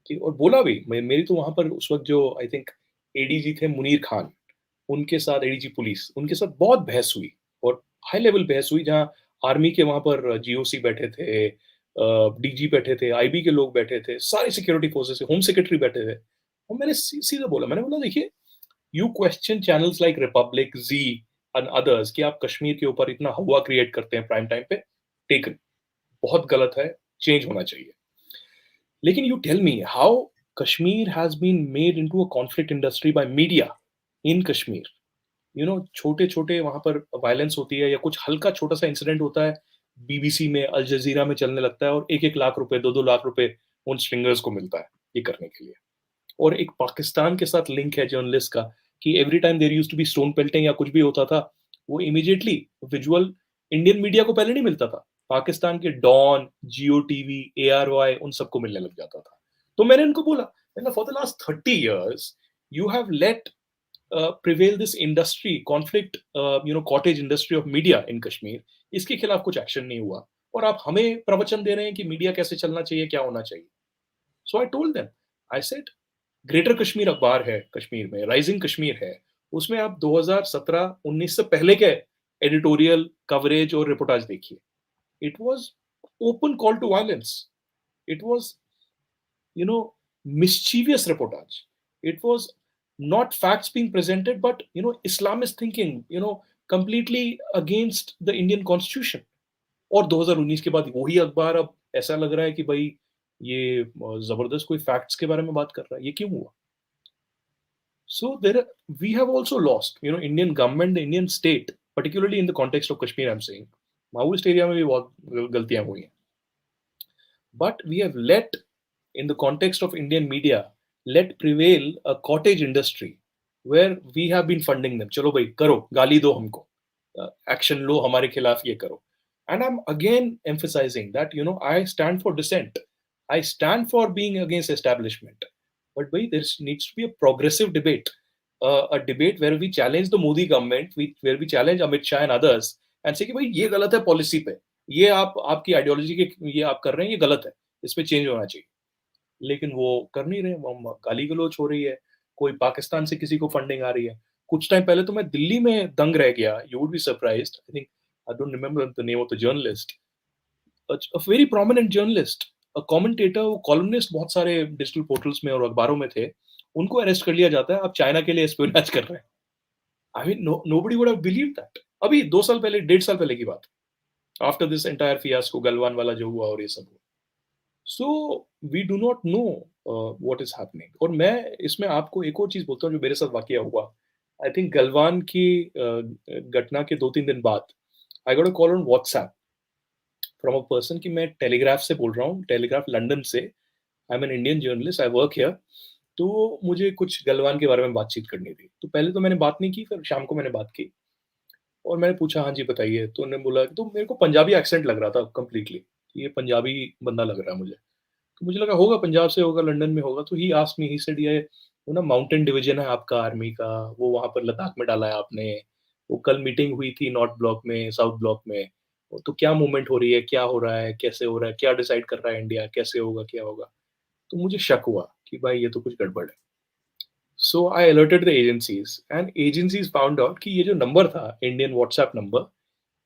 Speaker 2: कि, और बोला भी, मेरी तो वहाँ पर उस वक्त जो आई थिंक एडीजी थे मुनीर खान, उनके साथ एडीजी पुलिस, उनके साथ बहुत बहस हुई, और हाई लेवल बहस हुई, जहाँ आर्मी के वहां पर जीओसी बैठे थे, डीजी बैठे थे, आईबी के लोग बैठे थे, सारी सिक्योरिटी फोर्सेस से होम सेक्रेटरी बैठे थे। और मैंने सीधा बोला, मैंने बोला देखिए, you question channels like Republic, Zee and others कि आप कश्मीर के ऊपर इतना हवा क्रिएट करते हैं प्राइम टाइम पे, टेकन, बहुत गलत है, चेंज होना चाहिए। लेकिन you tell me how Kashmir has been made into a conflict industry by media in Kashmir. छोटे छोटे वहां पर वायलेंस होती है, या कुछ हल्का छोटा सा इंसिडेंट होता है, बीबीसी में, अल जजीरा में चलने लगता है, और 1-1 लाख रुपए, 2-2 लाख रुपए उन स्ट्रिंगर्स को मिलता है ये करने के लिए। और एक पाकिस्तान के साथ लिंक है जर्नलिस्ट का, कि every time there used to be stone pelting या कुछ भी होता था, वो इमीडिएटली विजुअल इंडियन मीडिया को पहले नहीं मिलता था, पाकिस्तान के डॉन, जियो टीवी, एआरवाई, उन सबको मिलने लग जाता था। तो मैंने उनको बोला, for the last 30 years you have let prevail this industry conflict, cottage industry of media in Kashmir, इसके खिलाफ कुछ एक्शन नहीं हुआ, और आप हमें प्रवचन दे रहे हैं कि मीडिया कैसे चलना चाहिए, क्या होना चाहिए। So I told them, I said, Greater Kashmir अखबार है कश्मीर में, राइजिंग कश्मीर है, उसमें आप 2017-19 से पहले के एडिटोरियल कवरेज और रिपोर्टाज देखिए। It was open call to violence, it was you know mischievous reportage, it was not facts being presented, but Islamist thinking, completely against the Indian constitution। और 2019 के बाद वही अखबार अब ऐसा लग रहा है कि भाई ये जबरदस्त कोई फैक्ट्स के बारे में बात कर रहा है, ये क्यों हुआ? So there we have also lost, Indian government, the Indian state, particularly in the context of Kashmir, I'm saying Maoist area में भी बहुत गलतियां हुई हैं, but we have let, in the context of Indian media, let prevail a cottage industry where we have been funding them। चलो भाई करो, गाली दो हमको, एक्शन लो हमारे खिलाफ, ये करो। And I'm again emphasizing that I stand for dissent, I stand for being against establishment, but भाई there needs to be a progressive debate, a debate where we challenge the Modi government, where we challenge Amit Shah and others and say कि भाई ये गलत है पॉलिसी पे, ये आप आपकी आइडियोलॉजी के ये आप कर रहे हैं, ये गलत है, इस पे चेंज होना चाहिए। लेकिन वो कर नहीं रहे, वो गाली गलौच हो रही है, कोई पाकिस्तान से किसी को फंडिंग आ रही है। कुछ टाइम पहले तो मैं दिल्ली में दंग रह गया, you would be surprised, I think I don't remember the name of the journalist, a very prominent journalist, a commentator, वो कॉलमनिस्ट बहुत सारे डिजिटल पोर्टल्स में और अखबारों में थे, उनको अरेस्ट कर लिया जाता है, आप चाइना के लिए एस्पियोनेज कर रहे हैं। I mean nobody would have believed that, अभी 2 साल पहले, 1.5 साल पहले की बात, after this entire fiasco, Galwan वाला जो हुआ और ये सब हुआ। So we do not know what is happening. और मैं इसमें आपको एक और चीज बोलता हूँ जो मेरे साथ वाकया हुआ। आई थिंक गलवान की घटना के 2-3 दिन बाद I got a call on WhatsApp from a person कि मैं टेलीग्राफ से बोल रहा हूँ, टेलीग्राफ लंदन से, I am an Indian journalist, I work here. तो मुझे कुछ गलवान के बारे में बातचीत करनी थी, तो पहले तो मैंने बात नहीं की, फिर शाम को मैंने बात की और मैंने पूछा हाँ जी बताइए, तो उन्होंने बोला, तो मेरे को पंजाबी एक्सेंट लग रहा था कंप्लीटली, ये पंजाबी बंदा लग रहा है मुझे। तो मुझे लगा होगा पंजाब से होगा, लंदन में होगा। तो he asked me, he said ये वो ना माउंटेन डिवीजन है आपका आर्मी का, वो वहां पर लद्दाख में डाला है आपने, वो कल मीटिंग हुई थी नॉर्थ ब्लॉक में, साउथ ब्लॉक में, तो क्या मूवमेंट हो रही है, क्या हो रहा है, कैसे हो रहा है, क्या डिसाइड कर रहा है इंडिया, कैसे होगा, क्या होगा। तो मुझे शक हुआ कि भाई ये तो कुछ गड़बड़ है। So I alerted the agencies and agencies found out कि ये जो नंबर था, इंडियन व्हाट्सएप नंबर,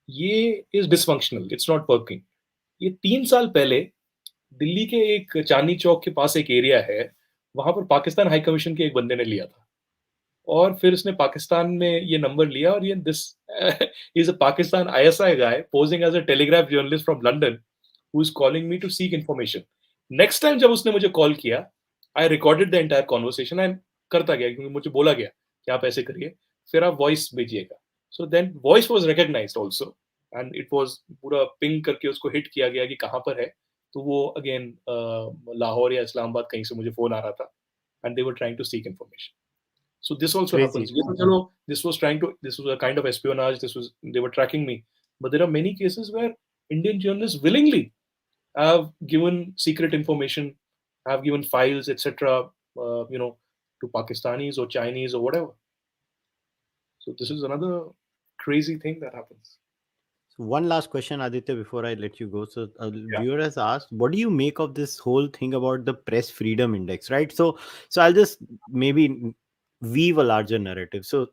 Speaker 2: ये is dysfunctional, it's not working. ये 3 साल पहले दिल्ली के एक चांदनी चौक के पास एक एरिया है, वहां पर पाकिस्तान हाई कमीशन के एक बंदे ने लिया था, और फिर उसने पाकिस्तान में ये नंबर लिया, और ये this is a Pakistan ISI guy posing as a Telegraph journalist from London who is calling me to seek information. Next time जब उसने मुझे कॉल किया, I recorded the entire conversation and करता गया, क्योंकि मुझे बोला गया कि आप ऐसे करिए, फिर आप वॉइस भेजिएगा। So then voice was recognised also, and it was पूरा पिंग करके उसको हिट किया गया कि कहाँ पर है। तो वो अगेन लाहौर या इस्लामाबाद कहीं से मुझे फोन आ रहा था, and they were trying to seek information. So this also happens,
Speaker 1: Crazy.
Speaker 2: ये तो चलो, this was a kind of espionage, they were tracking me, but there are many cases where Indian journalists willingly have given secret information, have given files, etc., to Pakistanis or Chinese or whatever. So this is another crazy thing that happens.
Speaker 1: So one last question, Aditya, before I let you go. So a
Speaker 2: Yeah.
Speaker 1: viewer has asked, what do you make of this whole thing about the press freedom index, right? So I'll just maybe weave a larger narrative. So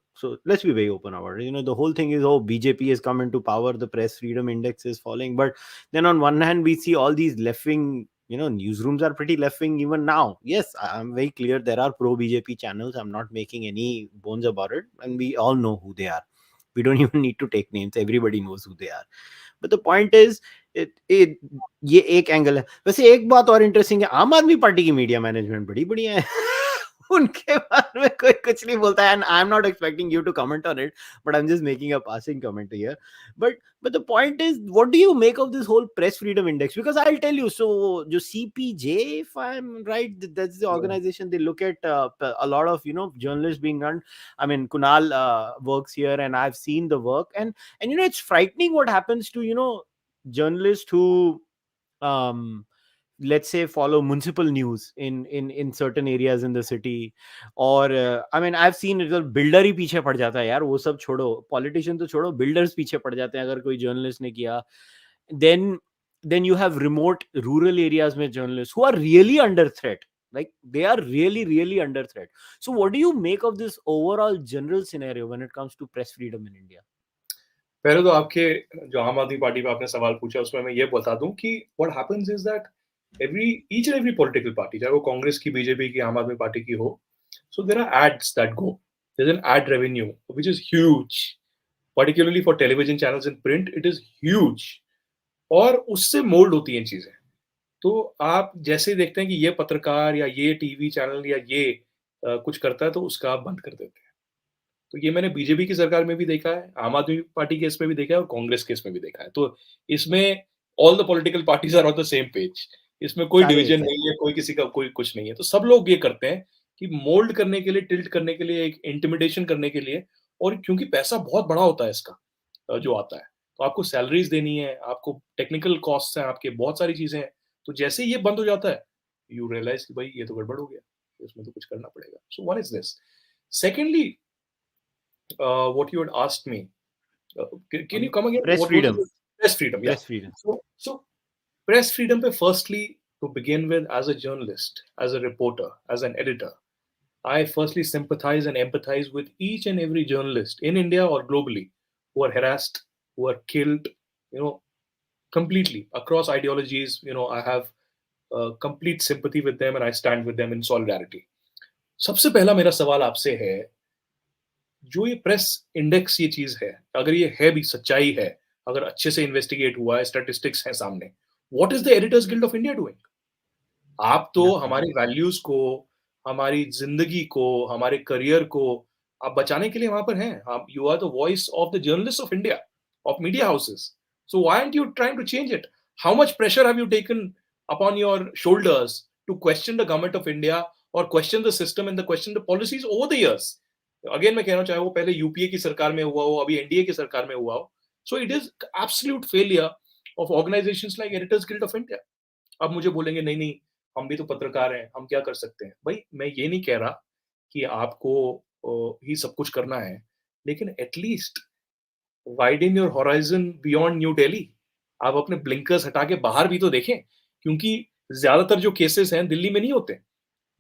Speaker 1: let's be very open about it. The whole thing is, oh, BJP has come into power, the press freedom index is falling. But then on one hand, we see all these left wing, newsrooms are pretty left wing even now. Yes, I'm very clear there are pro BJP channels. I'm not making any bones about it, and we all know who they are. We don't even need to take names. Everybody knows who they are. But the point is, it ये एक एंगल है. वैसे एक बात और इंटरेस्टिंग है, आम आदमी पार्टी की मीडिया मैनेजमेंट बड़ी बढ़िया है. उनके बारे में कोई कुछ नहीं बोलता है, and I am not expecting you to comment on it, but I am just making a passing comment here. But the point is, what do you make of this whole press freedom index? Because I'll tell you, so जो CPJ, if I'm right, that's the
Speaker 2: Yeah.
Speaker 1: organization. They look at a lot of journalists being run. I mean, Kunal works here, and I've seen the work, and it's frightening what happens to journalists who um let's say follow municipal news in certain areas in the city. और I mean, I've seen it. Builder ही पीछे पड़ जाता है यार, वो सब छोड़ो, पॉलिटिशियन तो छोड़ो, बिल्डर्स पीछे पड़ जाते हैं अगर कोई जर्नलिस्ट ने किया. Then you have remote rural areas में journalists who are really under threat. Like, they are really really under threat. So what do you make of this overall general scenario when it comes to press freedom in India?
Speaker 2: पहले तो आपके जो आम आदमी पार्टी पे आपने सवाल पूछा उसमें मैं ये बता दूं कि what happens is that each and every political party, चाहे वो कांग्रेस की, बीजेपी की, आम आदमी पार्टी की हो, so there are ads that go, there is an ad revenue which is huge, particularly for television channels in print it is huge, और उससे मोल्ड होती हैं चीजें. तो आप जैसे ही देखते हैं कि ये पत्रकार या ये टीवी चैनल या ये कुछ करता है तो उसका आप बंद कर देते हैं. तो ये मैंने बीजेपी की सरकार में भी देखा है, आम आदमी पार्टी केस में भी देखा है और कांग्रेस केस में भी देखा है. तो इसमें all the political parties are on the same page. इसमें कोई
Speaker 1: सारे एक
Speaker 2: डिवीजन
Speaker 1: साथ.
Speaker 2: नहीं है, कोई किसी का कोई कुछ नहीं है. तो सब लोग ये करते हैं कि मोल्ड करने के लिए, टिल्ट करने के लिए, एक इंटिमिडेशन करने के लिए. और क्योंकि पैसा बहुत बड़ा होता है इसका जो आता है, तो आपको सैलरीज देनी है, आपको टेक्निकल कॉस्ट हैं, आपके बहुत सारी चीजें हैं. तो जैसे ही ये बंद हो जाता है, यू रियलाइज कि भाई ये तो गड़बड़ हो गया, इसमें तो कुछ करना पड़ेगा. So one is this. Secondly, what you had asked me. Can you come again?
Speaker 1: Press
Speaker 2: What was
Speaker 1: freedom.
Speaker 2: it? Press freedom, yeah.
Speaker 1: Press freedom.
Speaker 2: So press freedom pe firstly, to begin with, as a journalist, as a reporter, as an editor, I firstly sympathize and empathize with each and every journalist in India or globally who are harassed, who are killed, you know, completely across ideologies. I have complete sympathy with them and I stand with them in solidarity. सबसे पहला मेरा सवाल आपसे है, जो ये प्रेस इंडेक्स ये चीज है, अगर ये है भी सच्चाई है, अगर अच्छे से इन्वेस्टिगेट हुआ है, स्टैटिस्टिक्स हैं सामने, what is the editors Guild of India doing? आप तो
Speaker 1: Nothing.
Speaker 2: हमारी वैल्यूज को, हमारी जिंदगी को, हमारे करियर को आप बचाने के लिए वहां पर हैं. आप, you are the voice of the journalist of India, of media houses. So why aren't you trying to change it? How much pressure have you taken upon your shoulders to question the government of India और question the system and the question the policies over the years? Again मैं कहना चाहे वो पहले यूपीए की सरकार में हुआ हो, अभी एनडीए की सरकार में हुआ हो. So it is absolute failure of organisations like editors Guild of India. अब मुझे बोलेंगे नहीं नहीं, हम भी तो पत्रकार हैं, हम क्या कर सकते हैं? भाई मैं ये नहीं कह रहा कि आपको ही सब कुछ करना है, लेकिन at least widen your horizon beyond new Delhi. आप अपने ब्लिंकर्स हटा के बाहर भी तो देखें, क्योंकि ज्यादातर जो केसेस हैं दिल्ली में नहीं होते,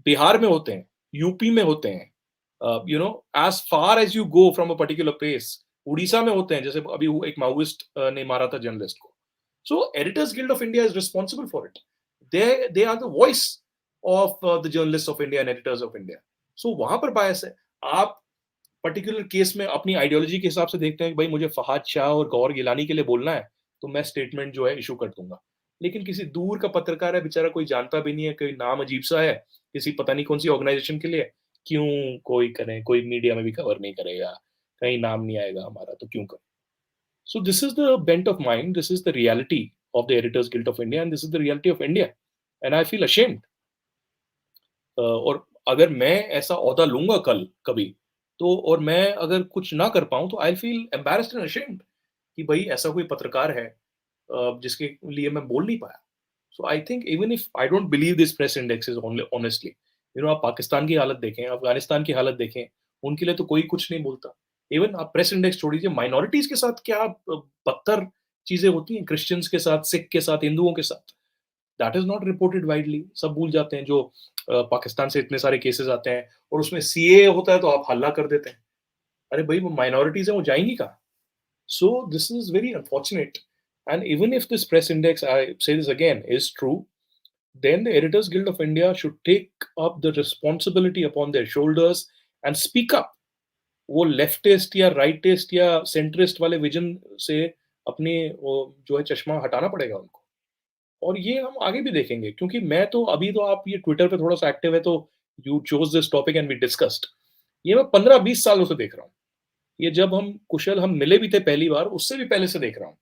Speaker 2: बिहार में होते हैं, यूपी में होते हैं. As far as you go from a particular place, Orissa में होते हैं, जैसे अभी एक माओइस्ट ने मारा था जर्नलिस्ट को. सो Editors Guild of India is responsible for it. they are the voice of the journalists of India and editors of India. So वहां पर बायस है. आप पर्टिकुलर केस में अपनी आइडियोलॉजी के हिसाब से देखते हैं कि भाई मुझे फहाद शाह और गौर गिलानी के लिए बोलना है, तो मैं स्टेटमेंट जो है इशू कर दूंगा. लेकिन किसी दूर का पत्रकार है, बेचारा कोई जानता भी नहीं है, कोई नाम अजीब सा है, किसी पता नहीं कौन सी ऑर्गेनाइजेशन के लिए, क्यों कोई करे, कोई मीडिया में भी कवर नहीं करेगा, कहीं नाम नहीं आएगा हमारा, तो क्यों करे? So this is the bent of mind, this is the reality of the Editors Guild of India, and this is the reality of India. And I feel ashamed. और अगर मैं ऐसा ओहदा लूंगा कल कभी, तो और मैं अगर कुछ ना कर पाऊं, तो I feel embarrassed and ashamed कि भाई ऐसा कोई पत्रकार है जिसके लिए मैं बोल नहीं पाया. So I think even if I don't believe this press index is honestly, आप पाकिस्तान की हालत देखें, अफगानिस्तान की हालत देखें, उनके लिए तो कोई कुछ नहीं बोलता. इवन आप प्रेस इंडेक्स छोड़ दीजिए, माइनॉरिटीज के साथ क्या बदतर चीजें होती हैं, क्रिश्चियंस के साथ, सिख के साथ, हिंदुओं के साथ, that is not reported widely. सब भूल जाते हैं. जो पाकिस्तान से इतने सारे केसेस आते हैं और उसमें सीए होता है तो आप हल्ला कर देते हैं। अरे भाई वो माइनॉरिटीज हैं, वो जाएंगी कहाँ? So this is very unfortunate. And even if this press index, I say this again, is true, then the Editors Guild of India should take up the responsibility upon their shoulders and speak up. वो लेफ्टिस्ट या राइटिस्ट या सेंट्रिस्ट वाले विजन से अपने वो जो है चश्मा हटाना पड़ेगा उनको। और ये हम आगे भी देखेंगे क्योंकि मैं तो अभी तो आप ये ट्विटर पे थोड़ा सा एक्टिव है तो you chose this topic and we discussed. ये मैं 15-20 सालों से देख रहा हूँ। ये जब हम कुशल हम मिले भी थे पहली बार, उससे भी पहले से देख रहा हूँ।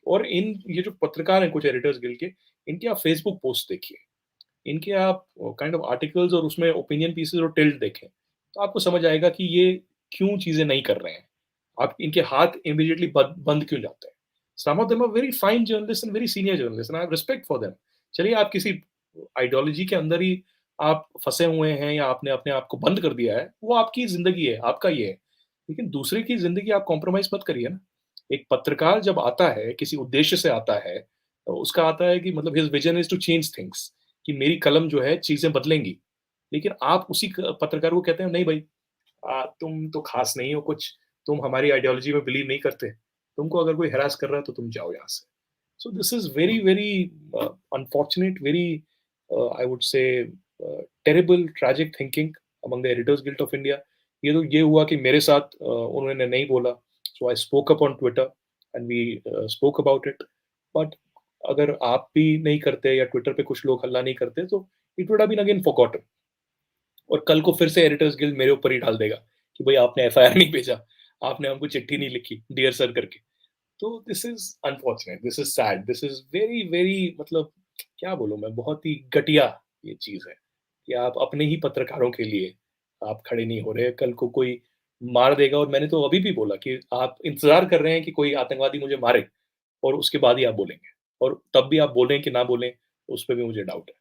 Speaker 2: और इन ये जो पत्रकार हैं कुछ एडिटर्स गिल्ड के, इनके आप फेसबुक पोस्ट देखिए, इनके आप काइंड ऑफ आर्टिकल्स और उसमें ओपिनियन पीसेस और टिल्ट देखें, तो आपको समझ आएगा कि ये क्यों चीजें नहीं कर रहे हैं। आप इनके हाथ इमीडिएटली बंद क्यों जाते हैं? Some of them are very fine journalist and very senior journalist and I have respect for them. चलिए आप किसी आइडियोलॉजी के अंदर ही आप फंसे हुए हैं या आपने अपने आप को बंद कर दिया है, वो आपकी जिंदगी है, आपका ये है। लेकिन दूसरे की जिंदगी आप कॉम्प्रोमाइज मत करिए ना। एक पत्रकार जब आता है किसी उद्देश्य से आता है, तो उसका आता है कि मतलब his vision is to change things, कि मेरी कलम जो है चीजें बदलेंगी। लेकिन आप उसी पत्रकार को कहते हैं नहीं भाई, तुम तो खास नहीं हो कुछ, तुम हमारी आइडियोलॉजी में बिलीव नहीं करते, तुमको अगर कोई हरास कर रहा है तो तुम जाओ यहाँ से। सो this is very very unfortunate, very I would से terrible tragic thinking among the editors Guild of India. ये तो ये हुआ कि मेरे साथ उन्होंने नहीं बोला, so I spoke up on Twitter and we spoke about it. But अगर आप भी नहीं करते या ट्विटर पे कुछ लोग हल्ला नहीं करते तो it would have been again forgotten. और कल को फिर से एडिटर्स गिल्ड मेरे ऊपर ही डाल देगा कि भाई आपने एफआईआर नहीं भेजा, आपने हमको चिट्ठी नहीं लिखी डियर सर करके। तो this is unfortunate, this is sad, this is very very मतलब क्या बोलूं मैं, बहुत ही घटिया ये चीज है कि आप अपने ही पत्रकारों के लिए आप खड़े नहीं हो रहे। कल को कोई मार देगा, और मैंने तो अभी भी बोला कि आप इंतजार कर रहे हैं कि कोई आतंकवादी मुझे मारे और उसके बाद ही आप बोलेंगे, और तब भी आप बोलें कि ना बोलें उस पर भी मुझे डाउट है।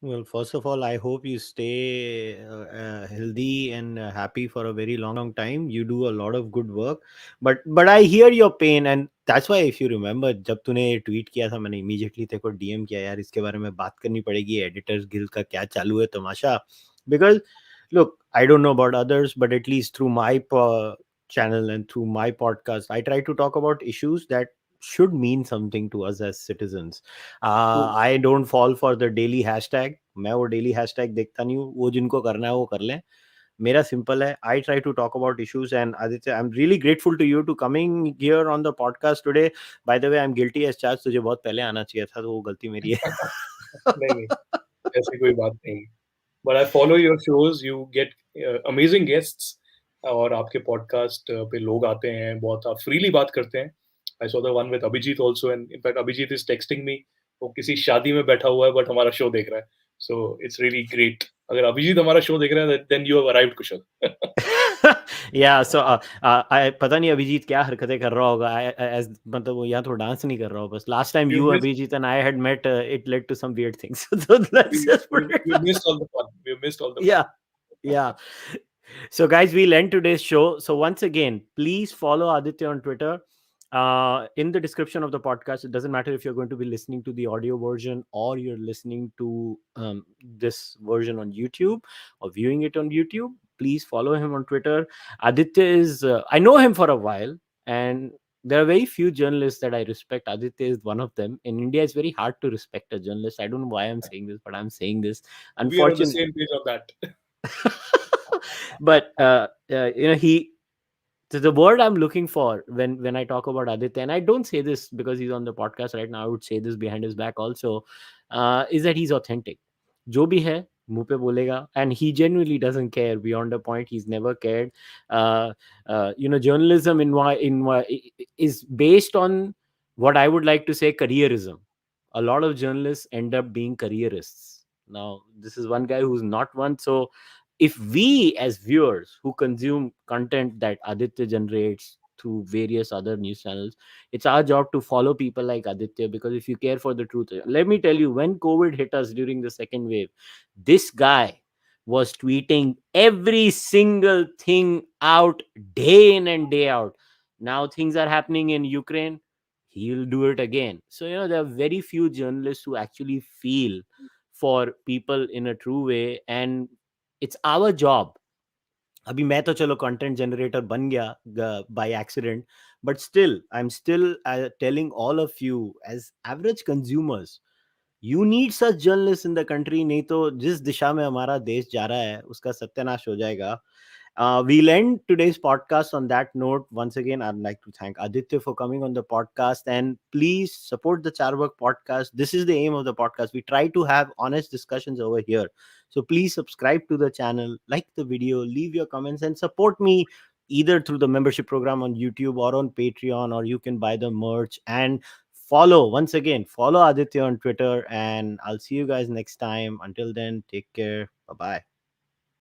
Speaker 1: Well, first of all, I hope you stay healthy and happy for a very long time. You do a lot of good work, but I hear your pain, and that's why if you remember, जब तूने ट्वीट किया था, मैंने immediately तेरे को डीएम किया, यार इसके बारे में बात करनी पड़ेगी, एडिटर्स गिल्ड का क्या चालू है तमाशा। Because look, I don't know about others, but at least through my channel and through my podcast, I try to talk about issues that should mean something to us as citizens. I don't fall for the daily hashtag. मैं वो daily hashtag देखता नहीं हूँ, वो जिनको करना है वो कर लें। मेरा सिंपल है, I try to talk about issues, and Aditya, I'm really grateful to you to coming here on the podcast today. By the way, I'm guilty as charged, तुझे बहुत पहले आना चाहिए था, तो वो गलती मेरी है।
Speaker 2: नहीं नहीं, ऐसी कोई बात नहीं। But I follow your shows, you get amazing guests, और आपके पॉडकास्ट पे लोग आते हैं, बहुत आप फ्रीली बात करते हैं। I saw the one with Abhijit also, and in fact Abhijit is texting me, वो किसी शादी में बैठा हुआ है बट हमारा शो देख रहा है। So it's really great. अगर अभिजीत हमारा शो देख रहा है देन यू हैव अराइव्ड कुशल।
Speaker 1: या सो पता नहीं अभिजीत क्या हरकतें कर रहा होगा, as मतलब वो यहाँ तो डांस नहीं कर रहा हो, बस last time
Speaker 2: you
Speaker 1: you
Speaker 2: miss
Speaker 1: Abhijit and I had met, it led to some weird things, so let's just put it
Speaker 2: you missed all the fun, you missed all the fun.
Speaker 1: yeah, yeah. So guys, we'll end today's show. So once again, please follow Aditya on Twitter. In the description of the podcast, it doesn't matter if you're going to be listening to the audio version or you're listening to this version on YouTube or viewing it on YouTube. Please follow him on Twitter. Aditya is, I know him for a while, and there are very few journalists that I respect. Aditya is one of them. In India, it's very hard to respect a journalist. I don't know why I'm saying this, but I'm saying this.
Speaker 2: We are on the
Speaker 1: Unfortunately,
Speaker 2: same page on that.
Speaker 1: but he, the word I'm looking for when I talk about Aditya, and I don't say this because he's on the podcast right now, I would say this behind his back also, is that he's authentic. जो भी है मुंह पे बोलेगा, and he genuinely doesn't care beyond a point. He's never cared. Journalism is based on what I would like to say careerism. A lot of journalists end up being careerists. Now, this is one guy who's not one. So if we as viewers who consume content that Aditya generates through various other news channels, it's our job to follow people like Aditya, because if you care for the truth, let me tell you, when COVID hit us during the second wave, this guy was tweeting every single thing out day in and day out. Now things are happening in Ukraine, he'll do it again. So there are very few journalists who actually feel for people in a true way, and it's our job. अभी मैं तो चलो कंटेंट जनरेटर बन गया by accident, but still I'm still telling all of you as average consumers, you need such journalists in the country, नहीं तो जिस दिशा में हमारा देश जा रहा है उसका सत्यानाश हो जाएगा. We'll end today's podcast on that note. Once again, I'd like to thank Aditya for coming on the podcast, and please support the Cārvāka podcast. This is the aim of the podcast. We try to have honest discussions over here. So please subscribe to the channel, like the video, leave your comments, and support me either through the membership program on YouTube or on Patreon, or you can buy the merch and once again, follow Aditya on Twitter. And I'll see you guys next time. Until then, take care. Bye bye.